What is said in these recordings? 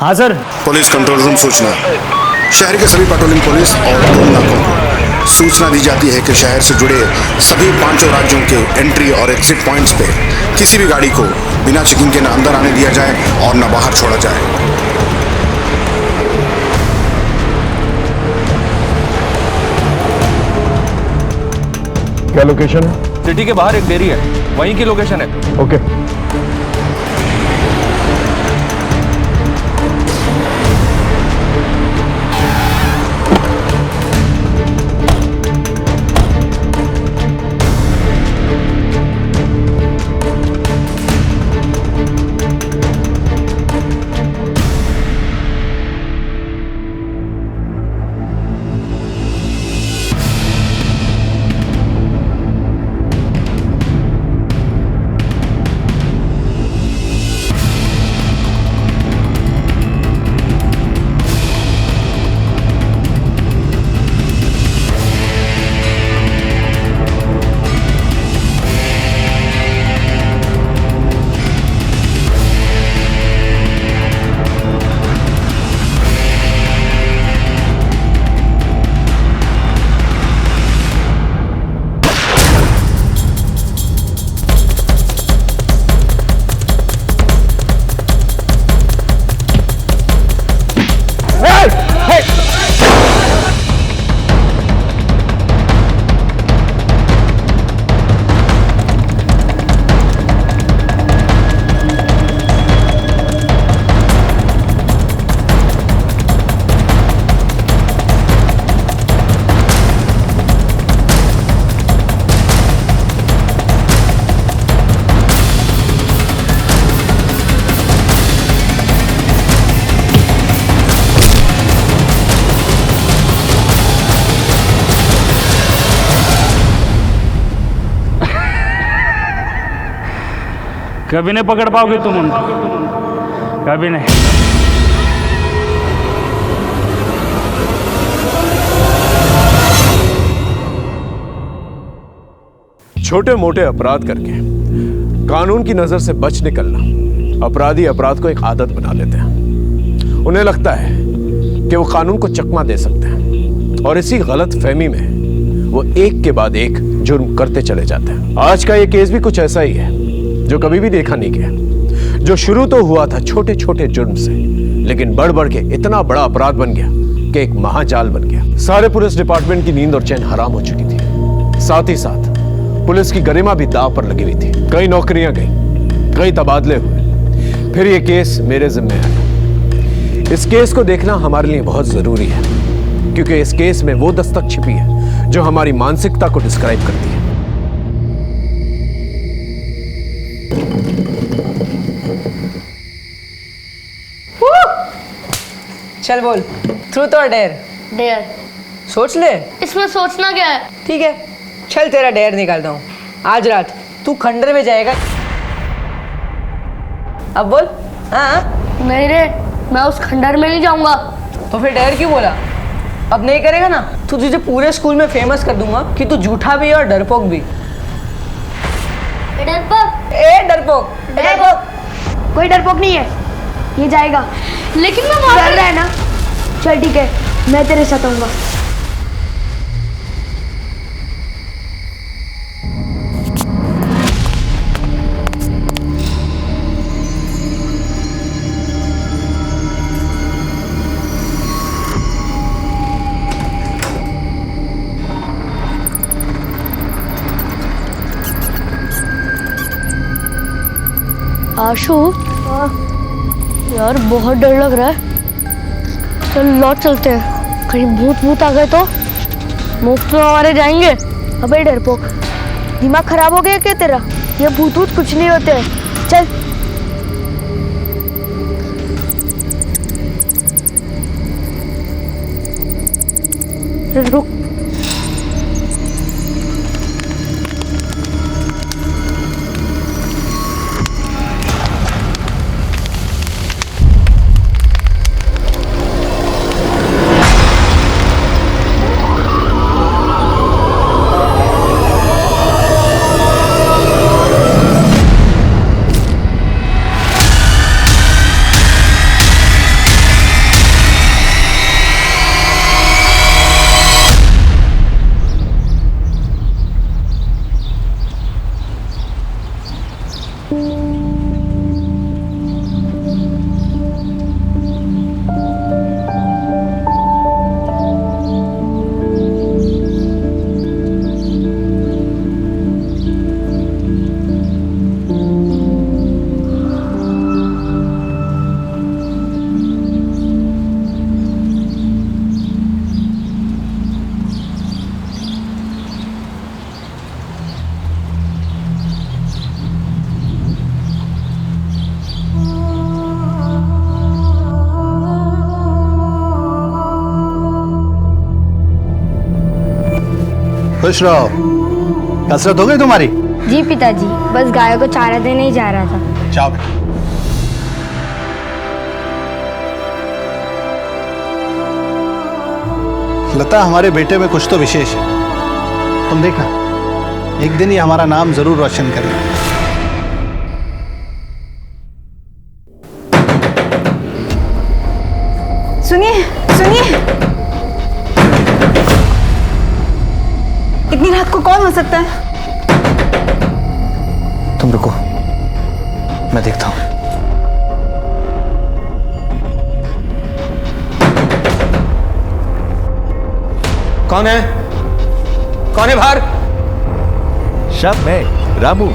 हाँ sir. Police control room सूचना। शहर के सभी पेट्रोलिंग पुलिस और टोल नाकों को सूचना दी जाती है कि शहर से जुड़े सभी 5 राज्यों के एंट्री और एग्जिट पॉइंट्स पे किसी भी गाड़ी को बिना चेकिंग के न अंदर आने दिया जाए और न बाहर छोड़ा जाए। क्या लोकेशन है? सिटी के बाहर एक डेयरी है, वहीं की लोकेशन है। ओके। कभी नहीं पकड़ पाओगे तुम उनको, कभी नहीं। छोटे मोटे अपराध करके कानून की नजर से बच निकलना अपराधी अपराध को एक आदत बना लेते हैं। उन्हें लगता है कि वो कानून को चकमा दे सकते हैं और इसी गलत फहमी में वो एक के बाद एक जुर्म करते चले जाते हैं। आज का ये केस भी कुछ ऐसा ही है जो कभी भी देखा नहीं गया, जो शुरू तो हुआ था छोटे छोटे जुर्म से, लेकिन बढ़ बढ़ के इतना बड़ा अपराध बन गया कि एक महाजाल बन गया। सारे पुलिस डिपार्टमेंट की नींद और चैन हराम हो चुकी थी। साथ ही साथ पुलिस की गरिमा भी दांव पर लगी हुई थी। कई नौकरियां गई, कई तबादले हुए, फिर ये केस मेरे जिम्मे आया। इस केस को देखना हमारे लिए बहुत जरूरी है, क्योंकि इस केस में वो दस्तक छिपी है जो हमारी मानसिकता को डिस्क्राइब करती है। चल बोल, ट्रूथ और डेयर? डेयर। सोच ले। इसमें सोचना क्या है? ठीक है, चल तेरा डेयर निकालता हूँ। आज रात तू खंडर में जाएगा। अब बोल। हाँ। नहीं रे, मैं उस खंडर में नहीं जाऊंगा। तो फिर डेयर क्यों बोला? अब नहीं करेगा ना तो तुझे पूरे स्कूल में फेमस कर दूंगा कि तू झूठा भी है और डरपोक भी। डरपोक? डरपोक। डरपोक कोई डरपोक नहीं है, ये जाएगा। लेकिन मैं वहां डर रहा है ना। चल ठीक है, मैं तेरे साथ आऊंगा। आशु, यार बहुत डर लग रहा है। चल लौट चलते हैं, कहीं भूत भूत आ गए तो मुफ्त में हमारे जाएंगे। अबे डरपोक, दिमाग खराब हो गया क्या तेरा? ये भूत भूत कुछ नहीं होते। चल। रुक। खुश रहो। कसरत हो गई तुम्हारी? जी पिताजी, बस गायों को चारा देने ही जा रहा था। जाओ। लता, हमारे बेटे में कुछ तो विशेष है। तुम देखना, एक दिन ही हमारा नाम जरूर रोशन करेगा। सुनिए सुनिए, इतनी रात को कौन हो सकता है? तुम रुको, मैं देखता हूं। कौन है? कौन है बाहर? शब मैं रामू,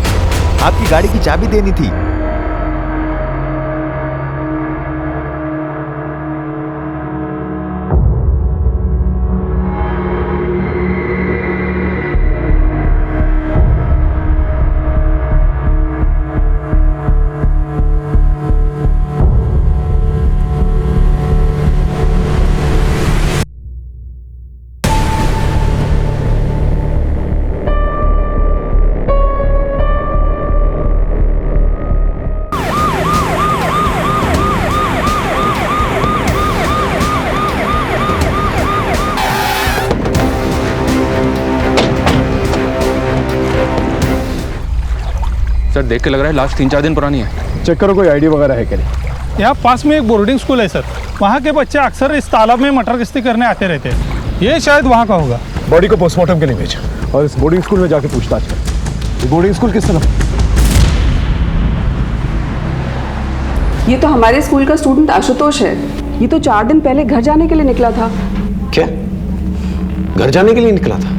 आपकी गाड़ी की चाबी देनी थी। सर देख के लग रहा है लाश 3-4 दिन पुरानी है। चेक करो, कोई आईडी वगैरह है क्या नहीं। यहाँ पास में एक बोर्डिंग स्कूल है सर, वहाँ के बच्चे अक्सर इस तालाब में मटर गश्ती करने आते रहते हैं। ये शायद वहाँ का होगा। बॉडी को पोस्टमार्टम के लिए भेजा और इस बोर्डिंग स्कूल में जाके पूछताछ कर। ये बोर्डिंग स्कूल किस तरफ? ये तो हमारे स्कूल का स्टूडेंट आशुतोष है। ये तो 4 दिन पहले घर जाने के लिए निकला था। क्या घर जाने के लिए निकला था?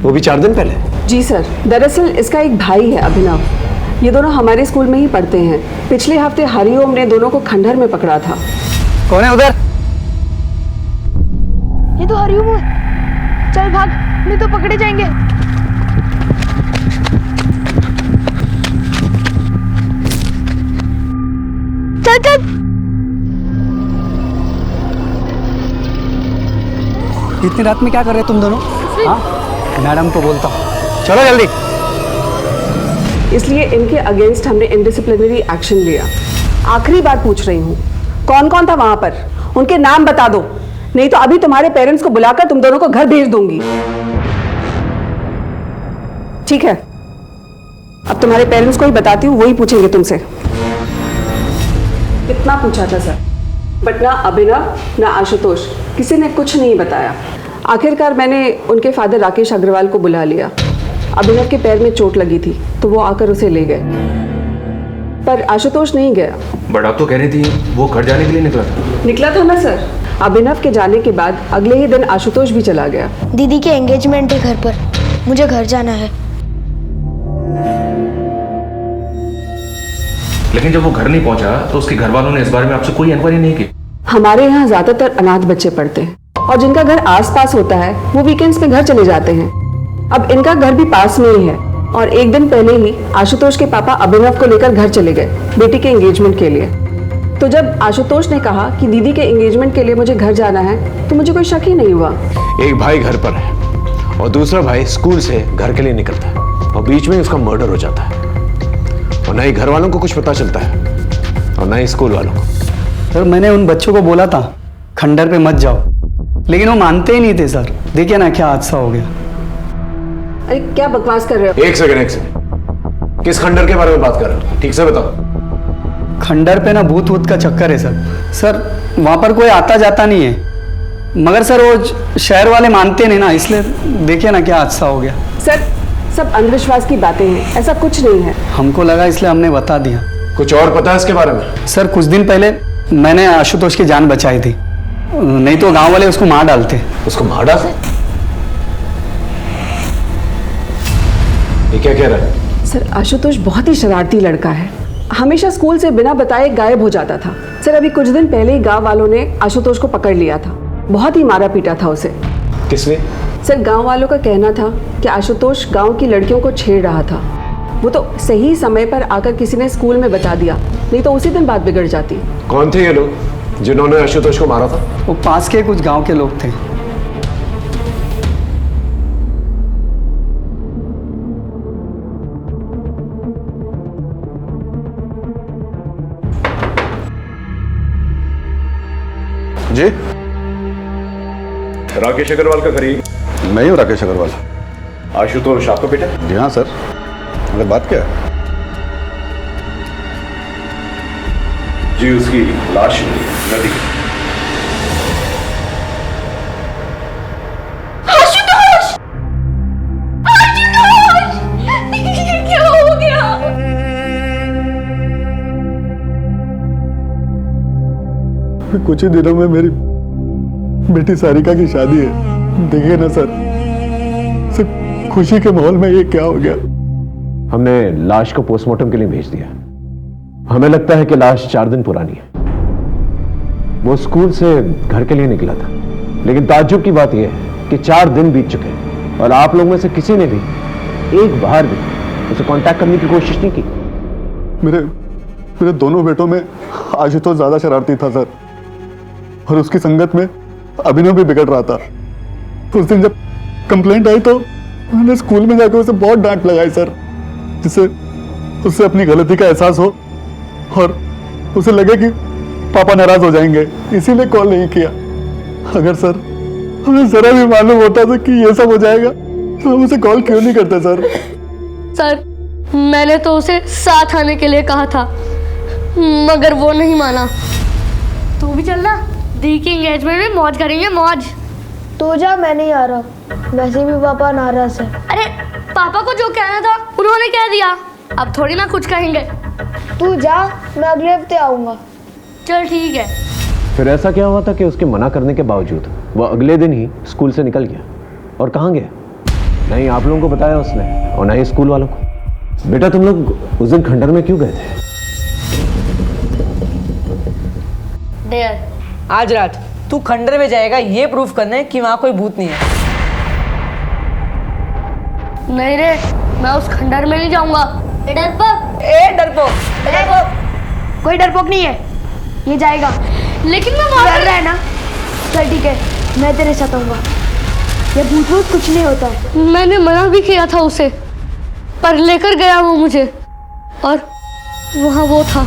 वो भी 4 दिन पहले? जी सर, दरअसल इसका एक भाई है अभिनव। ये दोनों हमारे स्कूल में ही पढ़ते हैं। पिछले हफ्ते हरिओम ने दोनों को खंडहर में पकड़ा था। कौन है उधर? ये तो हरिओम है। चल भाग, नहीं तो पकड़े जाएंगे। चल चल। इतनी रात में क्या कर रहे तुम दोनों? हाँ, मैडम को बोलता हूँ, चलो जल्दी। इसलिए इनके अगेंस्ट हमने इनडिसिप्लिनरी एक्शन लिया। आखिरी बार पूछ रही हूँ, कौन कौन था वहां पर? उनके नाम बता दो, नहीं तो अभी तुम्हारे पेरेंट्स को बुलाकर तुम दोनों को घर भेज दूंगी। ठीक है, अब तुम्हारे पेरेंट्स को ही बताती हूँ, वही पूछेंगे तुमसे। कितना पूछा था सर, बट ना अभिनव ना आशुतोष, किसी ने कुछ नहीं बताया। आखिरकार मैंने उनके फादर राकेश अग्रवाल को बुला लिया। अभिनव के पैर में चोट लगी थी तो वो आकर उसे ले गए, पर आशुतोष नहीं गया। बट आप तो कह रही थी वो घर जाने के लिए निकला था ना सर। अभिनव के जाने के बाद अगले ही दिन आशुतोष भी चला गया। दीदी के एंगेजमेंट है घर पर, मुझे घर जाना है। लेकिन जब वो घर नहीं पहुंचा तो उसके घर वालों ने इस बारे में आपसे कोई इंक्वायरी नहीं की? हमारे यहाँ ज्यादातर अनाथ बच्चे पढ़ते हैं और जिनका घर आसपास होता है वो वीकेंड्स में घर चले जाते हैं। अब इनका घर भी पास में ही है और एक दिन पहले ही आशुतोष के पापा अभिनव को लेकर घर चले गए बेटी के एंगेजमेंट के लिए। तो जब आशुतोष ने कहा कि दीदी के एंगेजमेंट के लिए मुझे घर जाना है तो मुझे कोई शक ही नहीं हुआ। एक भाई घर पर है और दूसरा भाई स्कूल से घर के लिए निकलता है और बीच में उसका मर्डर हो जाता है, और ना ही घर वालों को कुछ पता चलता है और ना ही स्कूल वालों को। सर, मैंने उन बच्चों को बोला था खंडर पे मत जाओ, लेकिन वो मानते ही नहीं थे सर। देखिए ना क्या हादसा हो गया। अरे क्या बकवास कर रहे हो? एक सेकंड, किस खंडर के बारे में बात कर रहे हो? ठीक से बताओ। खंडर पे ना भूत वूत का चक्कर है सर। सर, वहाँ पर कोई आता जाता नहीं है, मगर सर वो शहर वाले मानते नहीं ना, इसलिए देखिए ना क्या हादसा हो गया। सर सब अंधविश्वास की बातें हैं, ऐसा कुछ नहीं है। हमको लगा इसलिए हमने बता दिया। कुछ और पता है इसके बारे में? सर कुछ दिन पहले मैंने आशुतोष की जान बचाई थी, नहीं तो गांव वाले उसको मार डालते। उसको मार डालते? ये क्या कह रहा है? सर आशुतोष बहुत ही शरारती लड़का है, हमेशा स्कूल से बिना बताए गायब हो जाता था। सर अभी कुछ दिन पहले ही गांव वालों ने आशुतोष को पकड़ लिया था, बहुत ही मारा पीटा था उसे। किसने? सर गांव वालों का कहना था कि आशुतोष गांव की लड़कियों को छेड़ रहा था। वो तो सही समय पर आकर किसी ने स्कूल में बता दिया, नहीं तो उसी दिन बात बिगड़ जाती। कौन थे ये लोग जिन्होंने आशुतोष को मारा था? वो पास के कुछ गांव के लोग थे। जी राकेश अग्रवाल का करीब? मैं ही हूँ राकेश अग्रवाल। आशुतोष आपका बेटा? जी हाँ सर, अगर बात क्या है? जी उसकी लाश नदी। आशुतोष! आशुतोष! क्या हो गया? कुछ ही दिनों में मेरी बेटी सारिका की शादी है, देखिए ना सर, सिर्फ खुशी के माहौल में ये क्या हो गया। हमने लाश को पोस्टमार्टम के लिए भेज दिया। हमें लगता है कि लाश 4 दिन पुरानी है। वो स्कूल से घर के लिए निकला था, लेकिन ताज्जुब की बात यह है कि 4 दिन बीत चुके हैं और आप लोगों में से किसी ने भी एक बार भी उसे कांटेक्ट करने की कोशिश नहीं की। मेरे दोनों बेटों में आशुतोष ज्यादा शरारती था सर, और उसकी संगत में अभिनव भी बिगड़ रहा था। उस दिन जब कंप्लेंट आई तो मैंने स्कूल में जाकर उसे बहुत डांट लगाई सर, जिससे उससे अपनी गलती का एहसास हो और उसे लगे कि पापा नाराज हो जाएंगे, इसीलिए कॉल नहीं किया। अगर सर हमें जरा भी मालूम होता था कि ये सब हो जाएगा तो हम उसे कॉल क्यों नहीं करते सर? सर मैंने तो उसे साथ आने के लिए कहा था, मगर वो नहीं माना। तू भी चलना, दी की एंगेजमेंट में मौज करेंगे, मौज। तो जा, मैं नहीं आ रहा, वैसे भी पापा नाराज है। अरे पापा को जो कहना था उन्होंने कह दिया, अब थोड़ी ना कुछ कहेंगे। तू जा, मैं अगले हफ्ते आऊंगा। चल ठीक है। फिर ऐसा क्या हुआ था कि उसके मना करने के बावजूद वो अगले दिन ही स्कूल से निकल गया? और कहाँ गया? नहीं आप लोगों को बताया उसने और ना ही स्कूल वालों को। बेटा तुम लोग उस दिन खंडर में क्यों गए थे? डेयर, आज रात तू खंडर में जाएगा ये प्रूफ करने कि वहां कोई भूत नहीं है। नहीं रे, मैं उस खंडर में नहीं जाऊंगा। डरपोक, कोई डरपोक नहीं है, ये जाएगा। लेकिन मैं डर रहा है ना? चल ठीक है, मैं तेरे साथ आऊंगा। ये भूत भूत कुछ नहीं होता। मैंने मना भी किया था उसे, पर लेकर गया वो मुझे, और वहां वो था।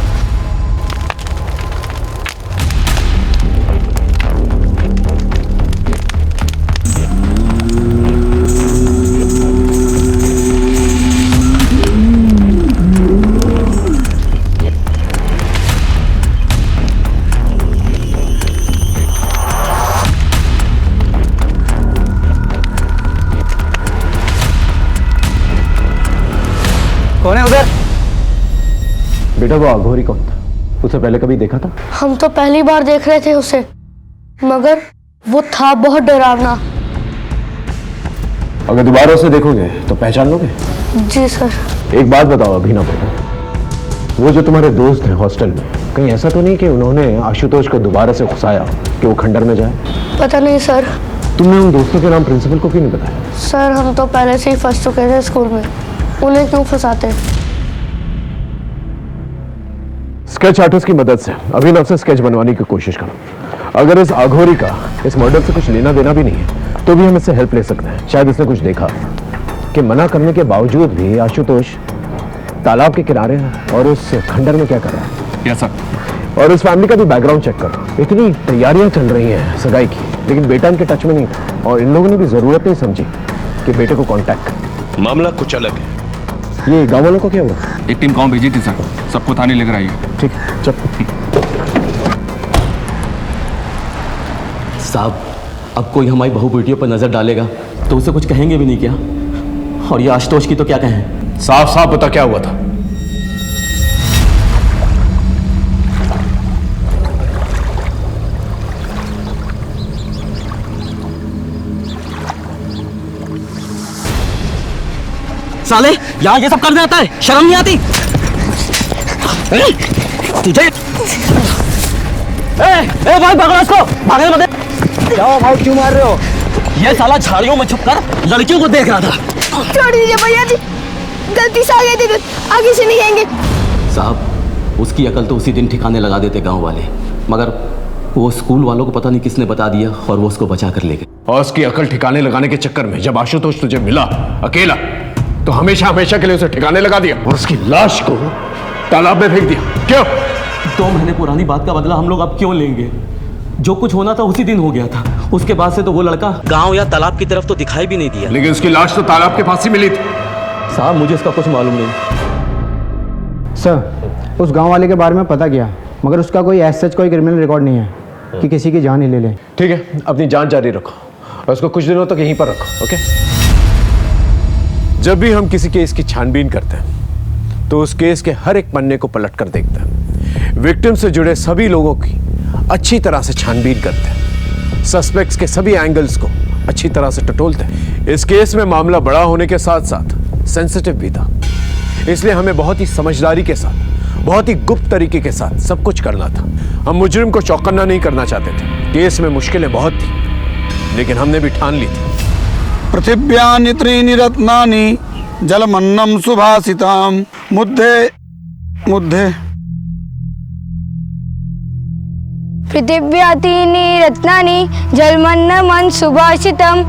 कौन है उधर? बेटा वो अघोरी कौन था? उसे पहले कभी देखा था? हम तो पहली बार देख रहे थे उसे, मगर वो था बहुत डरावना। अगर दोबारा उसे देखोगे तो पहचान लोगे? जी सर। एक बात बताओ अभिनव बेटा, वो जो तुम्हारे दोस्त हैं हॉस्टल में, कहीं ऐसा तो नहीं कि उन्होंने आशुतोष को दोबारा से घुसाया कि वो खंडर में जाए? पता नहीं सर। तुमने उन दोस्तों के नाम प्रिंसिपल को क्यों नहीं बताया? सर हम तो पहले से ही फंस चुके थे स्कूल में, उन्हें क्यों फंसाते? स्केच आर्टिस्ट की मदद से अभिनव से स्केच बनवाने की कोशिश करो। अगर इस अघोरी का इस मर्डर से कुछ लेना देना भी नहीं है तो भी हम इससे हेल्प ले सकते हैं। शायद इसने कुछ देखा कि मना करने के बावजूद भी आशुतोष तालाब के किनारे है और उस खंडर में क्या कर रहा है। Yes sir. और इस फैमिली का भी बैकग्राउंड चेक करो। इतनी तैयारियां चल रही हैं सगाई की, लेकिन बेटा इनके टच में नहीं था और इन लोगों ने भी जरूरत नहीं समझी कि बेटे को कांटेक्ट करें। मामला कुछ अलग है। ये गाँव वालों को क्या हुआ? एक टीम गाँव भेजी थी सर, सबको थाने लेकर आई है। ठीक, चल। साहब अब कोई हमारी बहू बेटियों पर नजर डालेगा तो उसे कुछ कहेंगे भी नहीं क्या? और ये आशुतोष की तो क्या कहें? साफ साफ बता क्या हुआ था। साले यहाँ ये सब करने आता है, शर्म नहीं आती तुझे? ए भाई पकड़ो इसको, भागने मत दे। क्या भाई क्यों मार रहे हो? ये साला झाड़ियों में छुपकर लड़कियों को देख रहा था। छोड़ दीजिए भैया जी, गलती से आ गए थे, आगे से नहीं आएंगे। साहब उसकी अकल तो उसी दिन ठिकाने लगा देते गांव वाले, मगर वो स्कूल वालों को पता नहीं किसने बता दिया और वो उसको बचा कर ले गए। और उसकी अकल ठिकाने लगाने के चक्कर में जब आशुतोष तुझे मिला अकेला तो हमेशा हमेशा के लिए उसे ठिकाने लगा दिया और उसकी लाश को तालाब में फेंक दिया। क्यों? 2 महीने पुरानी बात का बदला हम लोग अब क्यों लेंगे? जो कुछ होना था उसी दिन हो गया था। उसके बाद से तो वो लड़का गांव या तालाब की तरफ तो दिखाई भी नहीं दिया। लेकिन उसकी लाश तो तालाब के पास ही मिली थी। साहब मुझे इसका कुछ मालूम नहीं। सर उस गांव वाले के बारे में पता किया, मगर उसका कोई सच कोई क्रिमिनल रिकॉर्ड नहीं है कि किसी की जान ही ले ले। ठीक है, अपनी जान जारी रखो और उसको कुछ दिनों तक यहीं पर रखो। ओके? जब भी हम किसी केस की छानबीन करते हैं तो उस केस के हर एक पन्ने को पलट कर देखते हैं, विक्टिम से जुड़े सभी लोगों की अच्छी तरह से छानबीन करते हैं, सस्पेक्ट्स के सभी एंगल्स को अच्छी तरह से टटोलते हैं। इस केस में मामला बड़ा होने के साथ साथ सेंसिटिव भी था, इसलिए हमें बहुत ही समझदारी के साथ, बहुत ही गुप्त तरीके के साथ सब कुछ करना था। हम मुजरिम को चौकन्ना नहीं करना चाहते थे। केस में मुश्किलें बहुत थी, लेकिन हमने भी ठान ली थी। पृथिव्यानि त्रीणि रत्नानि जलमन्नं सुभाषितां मुद्धे मुद्धे। पृथिव्या त्रीणि रत्नानि जलमन्नं सुभाषितं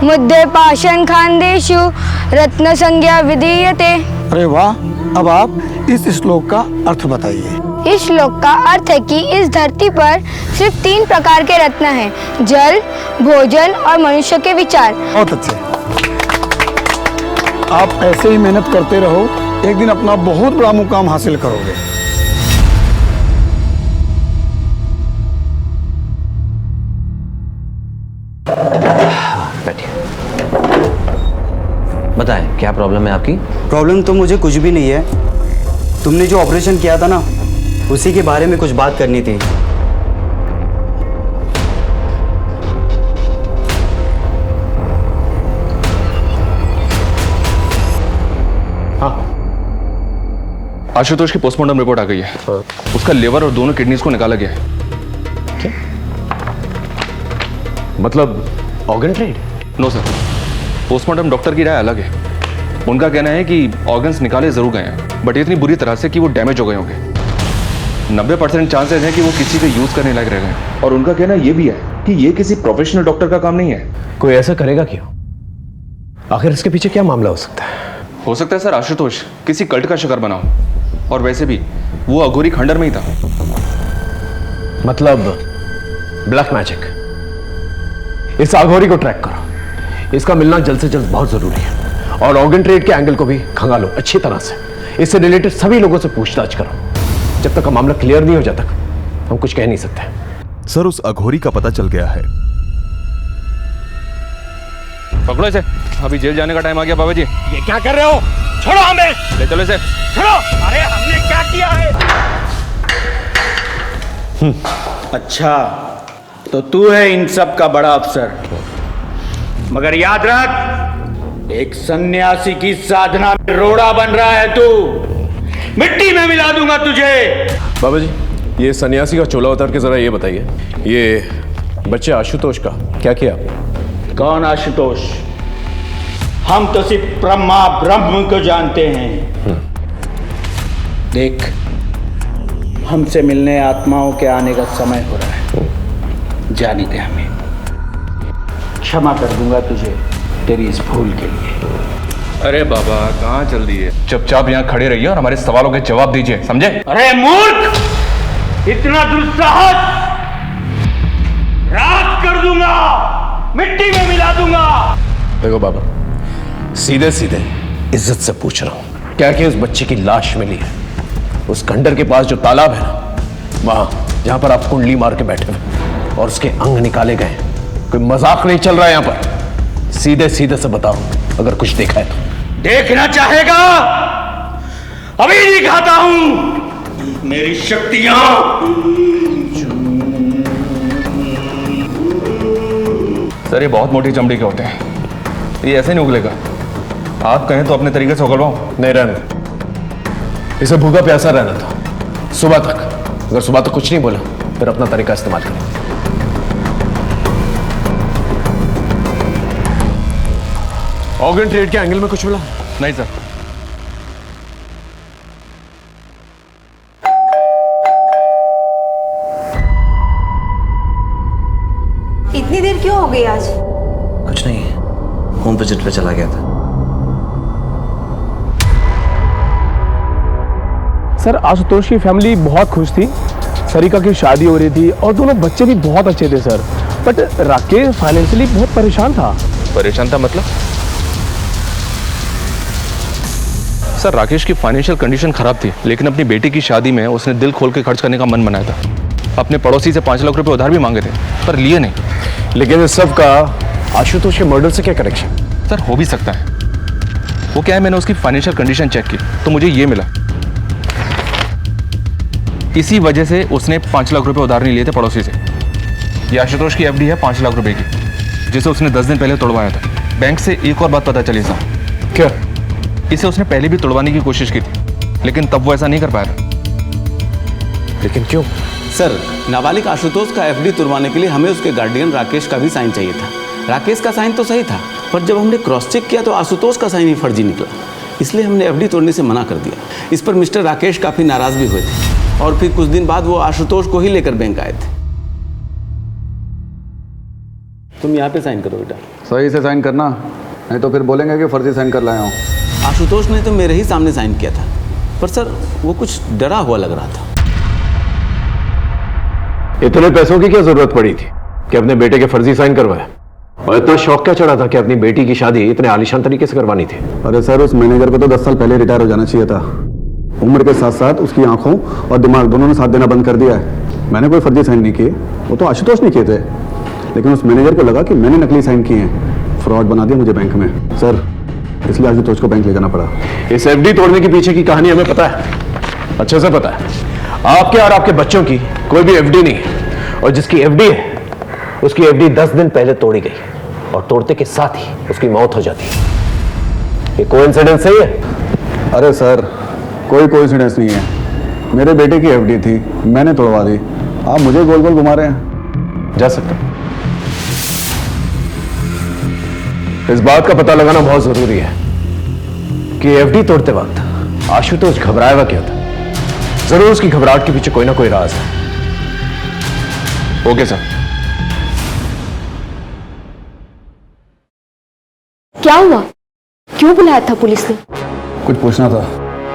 मुद्धे पाषाण खान्देषु रत्न संज्ञा विधीयते। अरे वाह, अब आप इस श्लोक का अर्थ बताइए। इस श्लोक का अर्थ है कि इस धरती पर सिर्फ 3 प्रकार के रत्न हैं, जल, भोजन और मनुष्य के विचार। बहुत अच्छे, आप ऐसे ही मेहनत करते रहो, एक दिन अपना बहुत बड़ा मुकाम हासिल करोगे। बताएं क्या प्रॉब्लम है आपकी? प्रॉब्लम तो मुझे कुछ भी नहीं है। तुमने जो ऑपरेशन किया था ना, उसी के बारे में कुछ बात करनी थी। हाँ, आशुतोष की पोस्टमार्टम रिपोर्ट आ गई है। उसका लिवर और दोनों किडनीज को निकाला गया है। क्या मतलब organ trade? No sir, postmortem doctor की राय अलग है। उनका कहना है कि ऑर्गन्स निकाले जरूर गए हैं, बट इतनी बुरी तरह से कि वो डैमेज हो गए होंगे। 90% चांसेस हैं कि वो किसी के यूज करने लायक रह गए। और उनका कहना ये भी है कि ये किसी प्रोफेशनल डॉक्टर का काम नहीं है। कोई ऐसा करेगा क्यों? आखिर इसके पीछे क्या मामला हो सकता है? हो सकता है सर आशुतोष किसी कल्ट का शिकार बना हो, और वैसे भी वो अघोरी खंडर में ही था। मतलब ब्लैक मैजिक। इस अघोरी को ट्रैक करो, इसका मिलना जल्द से जल्द बहुत जरूरी है। और ऑर्गन ट्रेड के एंगल को भी खंगालो अच्छी तरह से। इससे रिलेटेड सभी लोगों से पूछताछ करो। जब तक का मामला क्लियर नहीं हो जाता हम कुछ कह नहीं सकते। सर उस अघोरी का पता चल गया है। पकड़ो इसे, अभी जेल जाने का टाइम आ गया। बाबा जी ये क्या कर रहे हो? छोड़ो हमें। ले चलो इसे। छोड़ो। अरे हमने क्या किया है? अच्छा तो तू है इन सब का बड़ा अफसर, मगर याद रख एक सन्यासी की साधना में रोड़ा बन रहा है तू। मिट्टी में मिला दूंगा तुझे। बाबा जी ये सन्यासी का चोला उतार के जरा ये बताइए, ये बच्चे आशुतोष का क्या किया? कौन आशुतोष? हम तो सिर्फ ब्रह्मा ब्रह्म को जानते हैं। देख हमसे मिलने आत्माओं के आने का समय हो रहा है, जाने दे हमें। क्षमा कर दूंगा तुझे तेरी इस भूल के लिए। अरे बाबा कहाँ चल दिए? चुपचाप यहाँ खड़े रहिए और हमारे सवालों के जवाब दीजिए, समझे? अरे मूर्ख, इतना दुस्साहस! राख कर दूंगा, मिट्टी में मिला दूंगा। देखो बाबा सीधे सीधे इज्जत से पूछ रहा हूं, क्या कि उस बच्चे की लाश मिली है उस खंडर के पास जो तालाब है ना, वहां जहां पर आप कुंडली मार के बैठे हुए और उसके अंग निकाले गए? कोई मजाक नहीं चल रहा है यहां पर। सीधे सीधे से बताओ अगर कुछ देखा है तो। देखना चाहेगा? अभी दिखाता हूं मेरी शक्तियां। सर ये बहुत मोटी चमड़ी के होते हैं, ये ऐसे नहीं उगलेगा। आप कहें तो अपने तरीके से उगलवाऊं? नहीं रहने, इसे भूखा प्यासा रहना था सुबह तक। अगर सुबह तक कुछ नहीं बोला फिर अपना तरीका इस्तेमाल करें। ऑर्गन ट्रेड के एंगल में कुछ मिला? नहीं सर। इतनी देर क्यों हो गई आज? कुछ नहीं, होम विजिट पे चला गया था। सर आशुतोष की फैमिली बहुत खुश थी, सरिका की शादी हो रही थी और दोनों बच्चे भी बहुत अच्छे थे सर। बट राकेश फाइनेंशियली बहुत परेशान था। परेशान था मतलब? सर राकेश की फाइनेंशियल कंडीशन खराब थी, लेकिन अपनी बेटी की शादी में उसने दिल खोल के खर्च करने का मन बनाया था। अपने पड़ोसी से 5 लाख रुपए उधार भी मांगे थे पर लिए नहीं। लेकिन इस सब का आशुतोष के मर्डर से क्या कनेक्शन? सर हो भी सकता है। वो क्या है, मैंने उसकी फाइनेंशियल कंडीशन चेक की तो मुझे ये मिला, इसी वजह से उसने 5 लाख रुपए उधार नहीं लिए थे पड़ोसी से। ये आशुतोष की एफडी है 5 लाख रुपए की, जिसे उसने 10 दिन पहले तोड़वाया था। बैंक से एक और बात पता चली सर। क्या? इसे उसने पहले भी तोड़वाने की कोशिश की थी, लेकिन तब वो ऐसा नहीं कर पाया था। लेकिन क्यों? सर नाबालिग आशुतोष का एफडी तुड़वाने के लिए हमें उसके गार्डियन राकेश का भी साइन चाहिए था। राकेश का साइन तो सही था, पर जब हमने क्रॉस चेक किया तो आशुतोष का साइन ही फर्जी निकला, इसलिए हमने एफडी तोड़ने से मना कर दिया। इस पर मिस्टर राकेश काफ़ी नाराज़ भी हुए थे और फिर कुछ दिन बाद वो आशुतोष को ही लेकर बैंक आए थे। तुम यहाँ पे साइन करो बेटा। सही से साइन करना, नहीं तो फिर बोलेंगे कि फर्जी साइन कर लाया हूँ। आशुतोष ने तो मेरे ही सामने साइन किया था, पर सर वो कुछ डरा हुआ लग रहा था। इतने पैसों की क्या जरूरत पड़ी थी कि अपने बेटे के फर्जी साइन करवाए? और इतना शौक क्या चढ़ा था कि अपनी बेटी की शादी इतने आलीशान तरीके से करवानी थी? अरे सर, उस मैनेजर को तो 10 साल पहले रिटायर हो जाना चाहिए था। उम्र के साथ साथ उसकी आंखों और दिमाग दोनों ने साथ देना बंद कर दिया है। मैंने कोई फर्जी साइन नहीं किए, वो तो आशुतोष नहीं किए थे, लेकिन उस मैनेजर को लगा कि मैंने नकली साइन किए हैं, फ्रॉड बना दिया मुझे बैंक में सर, इसलिए आशुतोष को बैंक ले जाना पड़ा। इस एफडी तोड़ने के पीछे की कहानी हमें पता है, अच्छे से पता है। आपके और आपके बच्चों की कोई भी एफडी नहीं है, और जिसकी एफडी है उसकी एफडी 10 दिन पहले तोड़ी गई और तोड़ते के साथ ही उसकी मौत हो जाती है। ये कोइंसिडेंस सही है? अरे सर, कोई कोइंसिडेंस नहीं है। मेरे बेटे की एफडी थी, मैंने तोड़वा दी। आप मुझे गोल गोल घुमा रहे हैं। जा सकते हैं। इस बात का पता लगाना बहुत जरूरी है कि एफडी तोड़ते वक्त आशुतोष घबराया हुआ क्यों था। जरूर उसकी घबराहट के पीछे कोई ना कोई राज है। Okay sir. क्या हुआ? क्यों बुलाया था पुलिस ने? कुछ पूछना था।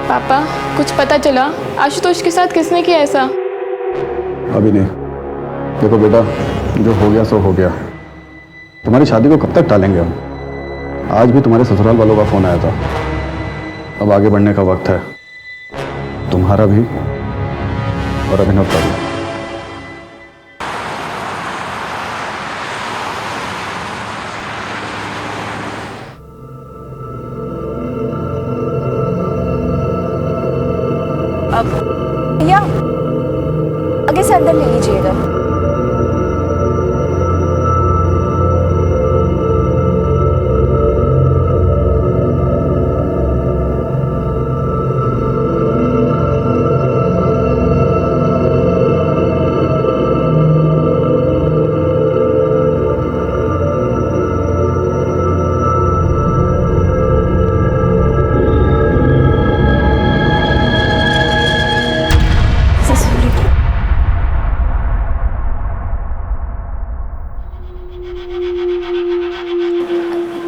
पापा कुछ पता चला आशुतोष के साथ किसने किया ऐसा? अभी नहीं। देखो बेटा, जो हो गया सो हो गया। तुम्हारी शादी को कब तक टालेंगे हम? आज भी तुम्हारे ससुराल वालों का फोन आया था। अब आगे बढ़ने का वक्त है, तुम्हारा भी और अभिनव का भी। अब भैया आगे से अंदर ले लीजिएगा।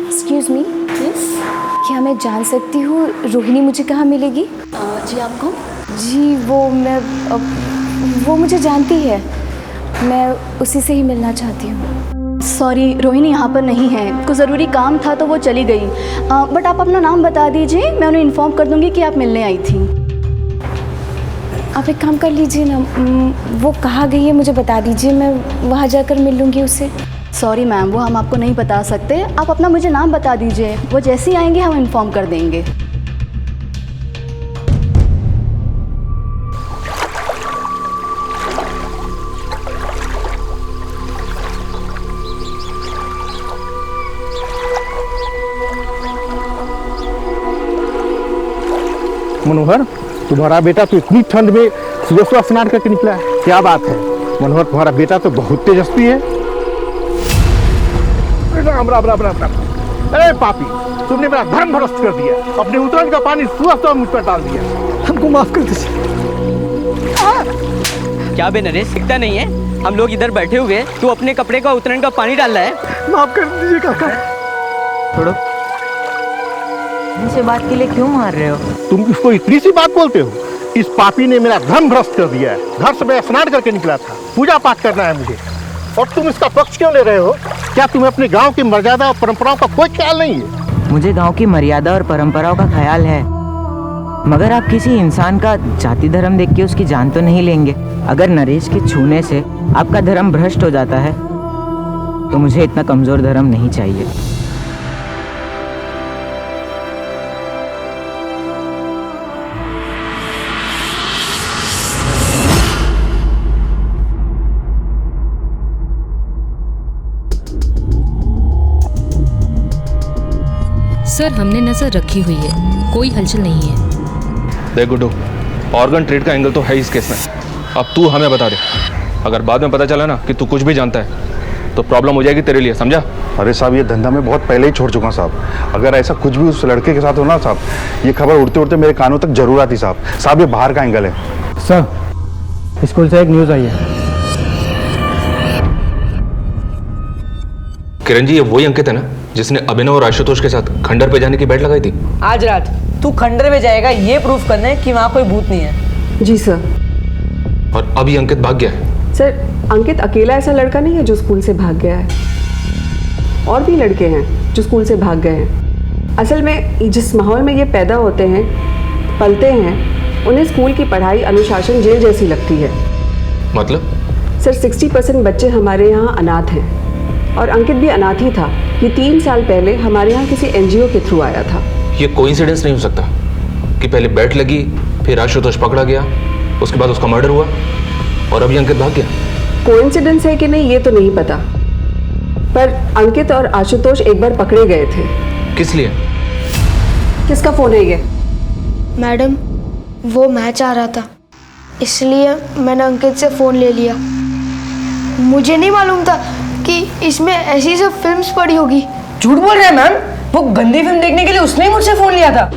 एक्सक्यूज मी, क्या मैं जान सकती हूँ रोहिणी मुझे कहाँ मिलेगी? जी आप कौन? जी वो मुझे जानती है, मैं उसी से ही मिलना चाहती हूँ। सॉरी, रोहिणी यहाँ पर नहीं है, कुछ ज़रूरी काम था तो वो चली गई। बट आप अपना नाम बता दीजिए, मैं उन्हें इन्फॉर्म कर दूँगी कि आप मिलने आई थी। आप एक काम कर लीजिए ना, वो कहाँ गई है मुझे बता दीजिए, मैं वहाँ जाकर मिल लूँगी उससे। सॉरी मैम, वो हम आपको नहीं बता सकते। आप अपना मुझे नाम बता दीजिए, वो जैसे ही आएंगे हम इन्फॉर्म कर देंगे। मनोहर, तुम्हारा बेटा तो इतनी ठंड में सुबह सुबह स्नान करके निकला है, क्या बात है? मनोहर, तुम्हारा बेटा तो बहुत तेजस्वी है। राम राम राम राम राम। अरे पापी, तुमने मेरा धर्म भ्रष्ट कर दिया, अपने उतरण का पानी सुबह सुबह मुझ पर डाल दिया। हमको माफ कर दीजिए। क्या बे नरेश, दिखता नहीं है? हम लोग इधर बैठे हुए, तू अपने कपड़े का उतरण का पानी डाल रहा है। माफ कर दीजिए काका। छोड़ो, इनसे बात के लिए क्यों मार रहे हो? तुम इसको इतनी सी बात बोलते हो? इस पापी ने मेरा धर्म भ्रष्ट कर दिया है। घर से मैं स्नान करके निकला था, पूजा पाठ करना है मुझे, और तुम इसका पक्ष क्यों ले रहे हो? क्या तुम्हें अपने गांव की मर्यादा और परंपराओं का कोई ख्याल नहीं है? मुझे गांव की मर्यादा और परंपराओं का ख्याल है, मगर आप किसी इंसान का जाति धर्म देख के उसकी जान तो नहीं लेंगे। अगर नरेश के छूने से आपका धर्म भ्रष्ट हो जाता है तो मुझे इतना कमजोर धर्म नहीं चाहिए। सर, हमने नजर रखी हुई है, कोई हलचल नहीं है। देख गुड्डू, ऑर्गन ट्रेड का एंगल तो है इस केस में। अब तू हमें बता दे, अगर बाद में पता चला ना कि तू कुछ भी जानता है तो प्रॉब्लम हो जाएगी तेरे लिए, समझा? अरे साहब, ये धंधा मैं बहुत पहले ही छोड़ चुका साहब। अगर ऐसा कुछ भी उस लड़के के साथ हो ना साहब, ये खबर उड़ते उड़ते मेरे कानों तक जरूर आती साहब। साहब, ये बाहर का एंगल है। सर, स्कूल से एक न्यूज़ आई है। किरण जी, ये वही अंकित है ना जिसने अभिनव और आशुतोष के साथ खंडर पे जाने की बैट लगाई थी? आज रात तू खंडर में जाएगा ये प्रूफ करने कि वहाँ कोई भूत नहीं है। जी सर। और अब ये अंकित भाग गया है? सर, अंकित अकेला ऐसा लड़का नहीं है जो स्कूल से भाग गया है, और भी लड़के हैं जो स्कूल से भाग गए हैं। असल में जिस माहौल में ये पैदा होते हैं, पलते हैं, उन्हें स्कूल की पढ़ाई अनुशासन जेल जैसी लगती है। मतलब? सर, 60% बच्चे हमारे यहाँ अनाथ हैं, और अंकित भी अनाथ ही था। ये 3 साल पहले हमारे यहाँ किसी NGO के थ्रू आया था। ये कोइंसिडेंस नहीं हो सकता कि पहले बैट लगी, फिर आशुतोष पकड़ा गया, उसके बाद उसका मर्डर हुआ और अभी अंकित भाग गया। कोइंसिडेंस है कि नहीं ये तो नहीं पता, पर अंकित और आशुतोष एक बार पकड़े गए थे। किस लिए? किसका फोन है ये? मैडम, वो मैच आ रहा था, इसलिए मैंने अंकित से फ़ोन ले लिया। मुझे नहीं मालूम था कि इसमें ऐसी सब फिल्म्स पड़ी होगी। झूठ बोल रहे हैं मैम, वो गंदी फिल्म देखने के लिए उसने ही मुझसे फोन लिया था।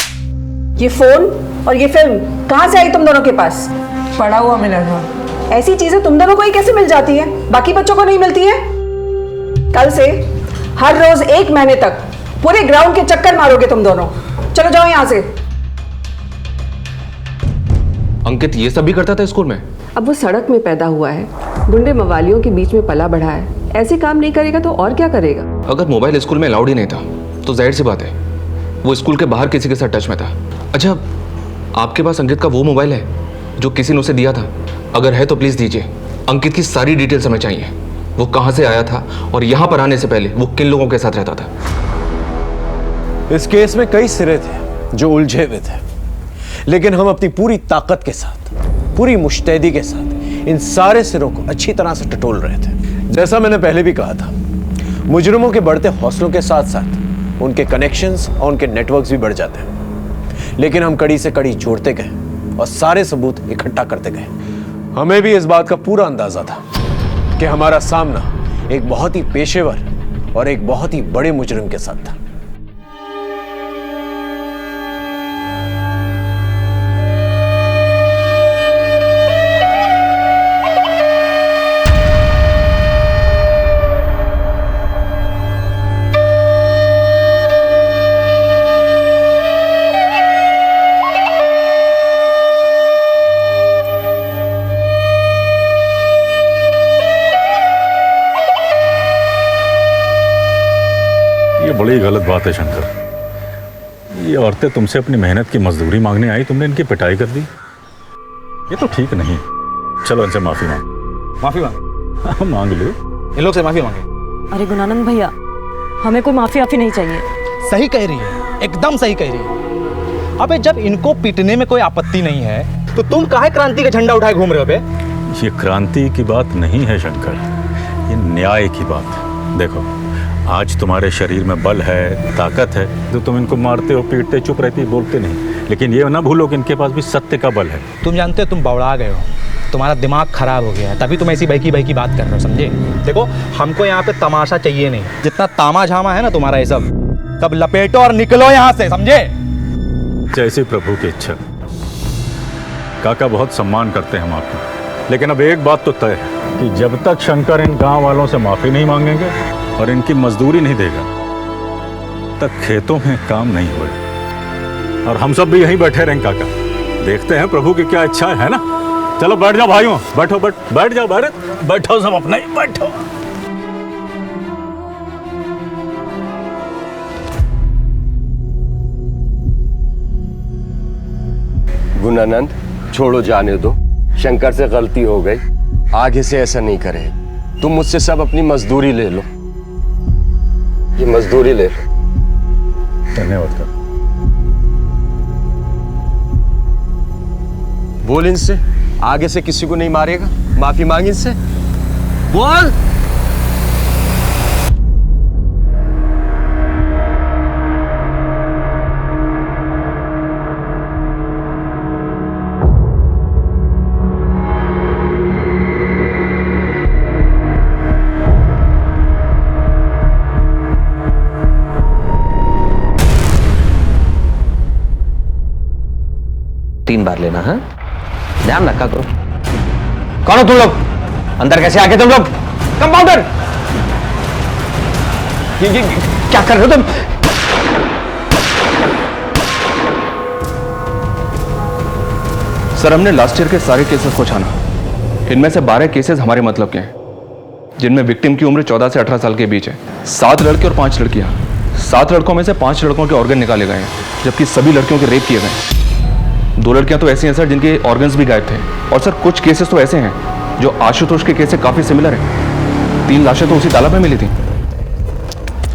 ये फोन और ये फिल्म कहाँ से आई तुम दोनों के पास? पड़ा हुआ मिला था। ऐसी चीजें तुम दोनों को ही कैसे मिल जाती है, बाकी बच्चों को नहीं मिलती है? कल से हर रोज 1 महीने तक पूरे ग्राउंड के चक्कर मारोगे तुम दोनों। चलो जाओ यहाँ से। अंकित ये सब भी करता था स्कूल में? अब वो सड़क में पैदा हुआ है, गुंडे मवालियों के बीच में पला बढ़ा है, ऐसे काम नहीं करेगा तो और क्या करेगा? अगर मोबाइल स्कूल में अलाउड ही नहीं था तो जाहिर सी बात है वो स्कूल के बाहर किसी के साथ टच में था। अच्छा, आपके पास अंकित का वो मोबाइल है जो किसी ने उसे दिया था? अगर है तो प्लीज दीजिए। अंकित की सारी डिटेल्स हमें चाहिए, वो कहाँ से आया था और यहाँ पर आने से पहले वो किन लोगों के साथ रहता था। इस केस में कई सिरे थे जो उलझे हुए थे, लेकिन हम अपनी पूरी ताकत के साथ, पूरी मुस्तैदी के साथ इन सारे सिरों को अच्छी तरह से टटोल रहे थे। जैसा मैंने पहले भी कहा था, मुजरिमों के बढ़ते हौसलों के साथ साथ उनके कनेक्शंस और उनके नेटवर्क्स भी बढ़ जाते हैं, लेकिन हम कड़ी से कड़ी जोड़ते गए और सारे सबूत इकट्ठा करते गए। हमें भी इस बात का पूरा अंदाजा था कि हमारा सामना एक बहुत ही पेशेवर और एक बहुत ही बड़े मुजरिम के साथ था। बड़ी गलत बात है शंकर। ये औरतें तुमसे अपनी मेहनत की मजदूरी मांगने आई, तुमने इनकी पिटाई कर दी। ये तो ठीक नहीं। चलो इनसे माफी मांग। माफी मांगे? मांग लो। इन लोग से माफी मांगे? अरे गुणानंद भैया, हमें कोई माफी वाफी नहीं चाहिए। सही कह रही है, एकदम सही कह रही है। अबे जब इनको पीटने में कोई आपत्ति नहीं है तो तुम काहे क्रांति का झंडा उठाए घूम रहे हो बे? ये क्रांति की बात नहीं है शंकर, ये न्याय की बात है। देखो, आज तुम्हारे शरीर में बल है, ताकत है, तो तुम इनको मारते हो, पीटते, चुप रहती, बोलते नहीं। लेकिन ये ना भूलो कि इनके पास भी सत्य का बल है। तुम जानते हो तुम बौड़ा गए हो, तुम्हारा दिमाग खराब हो गया है, तभी तुम ऐसी बहकी बहकी बात कर रहे हो, समझे? देखो, हमको यहाँ पे तमाशा चाहिए नहीं। जितना तामा झामा है ना तुम्हारा ये सब लपेटो और निकलो यहाँ से, समझे? जैसी प्रभु की इच्छा। काका, बहुत सम्मान करते हैं हम आपका, लेकिन अब एक बात तो तय है कि जब तक शंकर इन गांव वालों से माफी नहीं मांगेंगे और इनकी मजदूरी नहीं देगा, तब खेतों में काम नहीं होगा। और हम सब भी यहीं बैठे रहेंगे काका, देखते हैं प्रभु की क्या इच्छा है ना? चलो बैठ जाओ भाइयों, बैठो, बैठ जाओ, बैठो सब अपना ही बैठो। गुणानंद, छोड़ो, जाने दो। शंकर से गलती हो गई, आगे से ऐसा नहीं करे। तुम मुझसे सब अपनी मजदूरी ले लो, ये मजदूरी ले लो। धन्यवाद कर। बोल इनसे, आगे से किसी को नहीं मारेगा। माफी मांग इनसे, बोल। तीन बार लेना, हाँ? ध्यान रखा करो। कौन हो तुम लोग? अंदर कैसे आके तुम लोग? कंपाउंडर, ये क्या कर रहे हो तुम? सर, हमने लास्ट ईयर के सारे केसेस को छाना। इनमें से 12 केसेस हमारे मतलब के हैं, जिनमें विक्टिम की उम्र 14 से 18 साल के बीच है। 7 लड़के और 5 लड़कियां। 7 लड़कों में से 5 लड़कों के ऑर्गन निकाले गए हैं, जबकि सभी लड़कियों के रेप किए गए। 2 लड़कियां तो ऐसी हैं सर जिनके ऑर्गन्स भी गायब थे। और सर, कुछ केसेस तो ऐसे हैं जो आशुतोष के केस से काफी सिमिलर हैं। 3 लाशें तो उसी तालाब में मिली थी।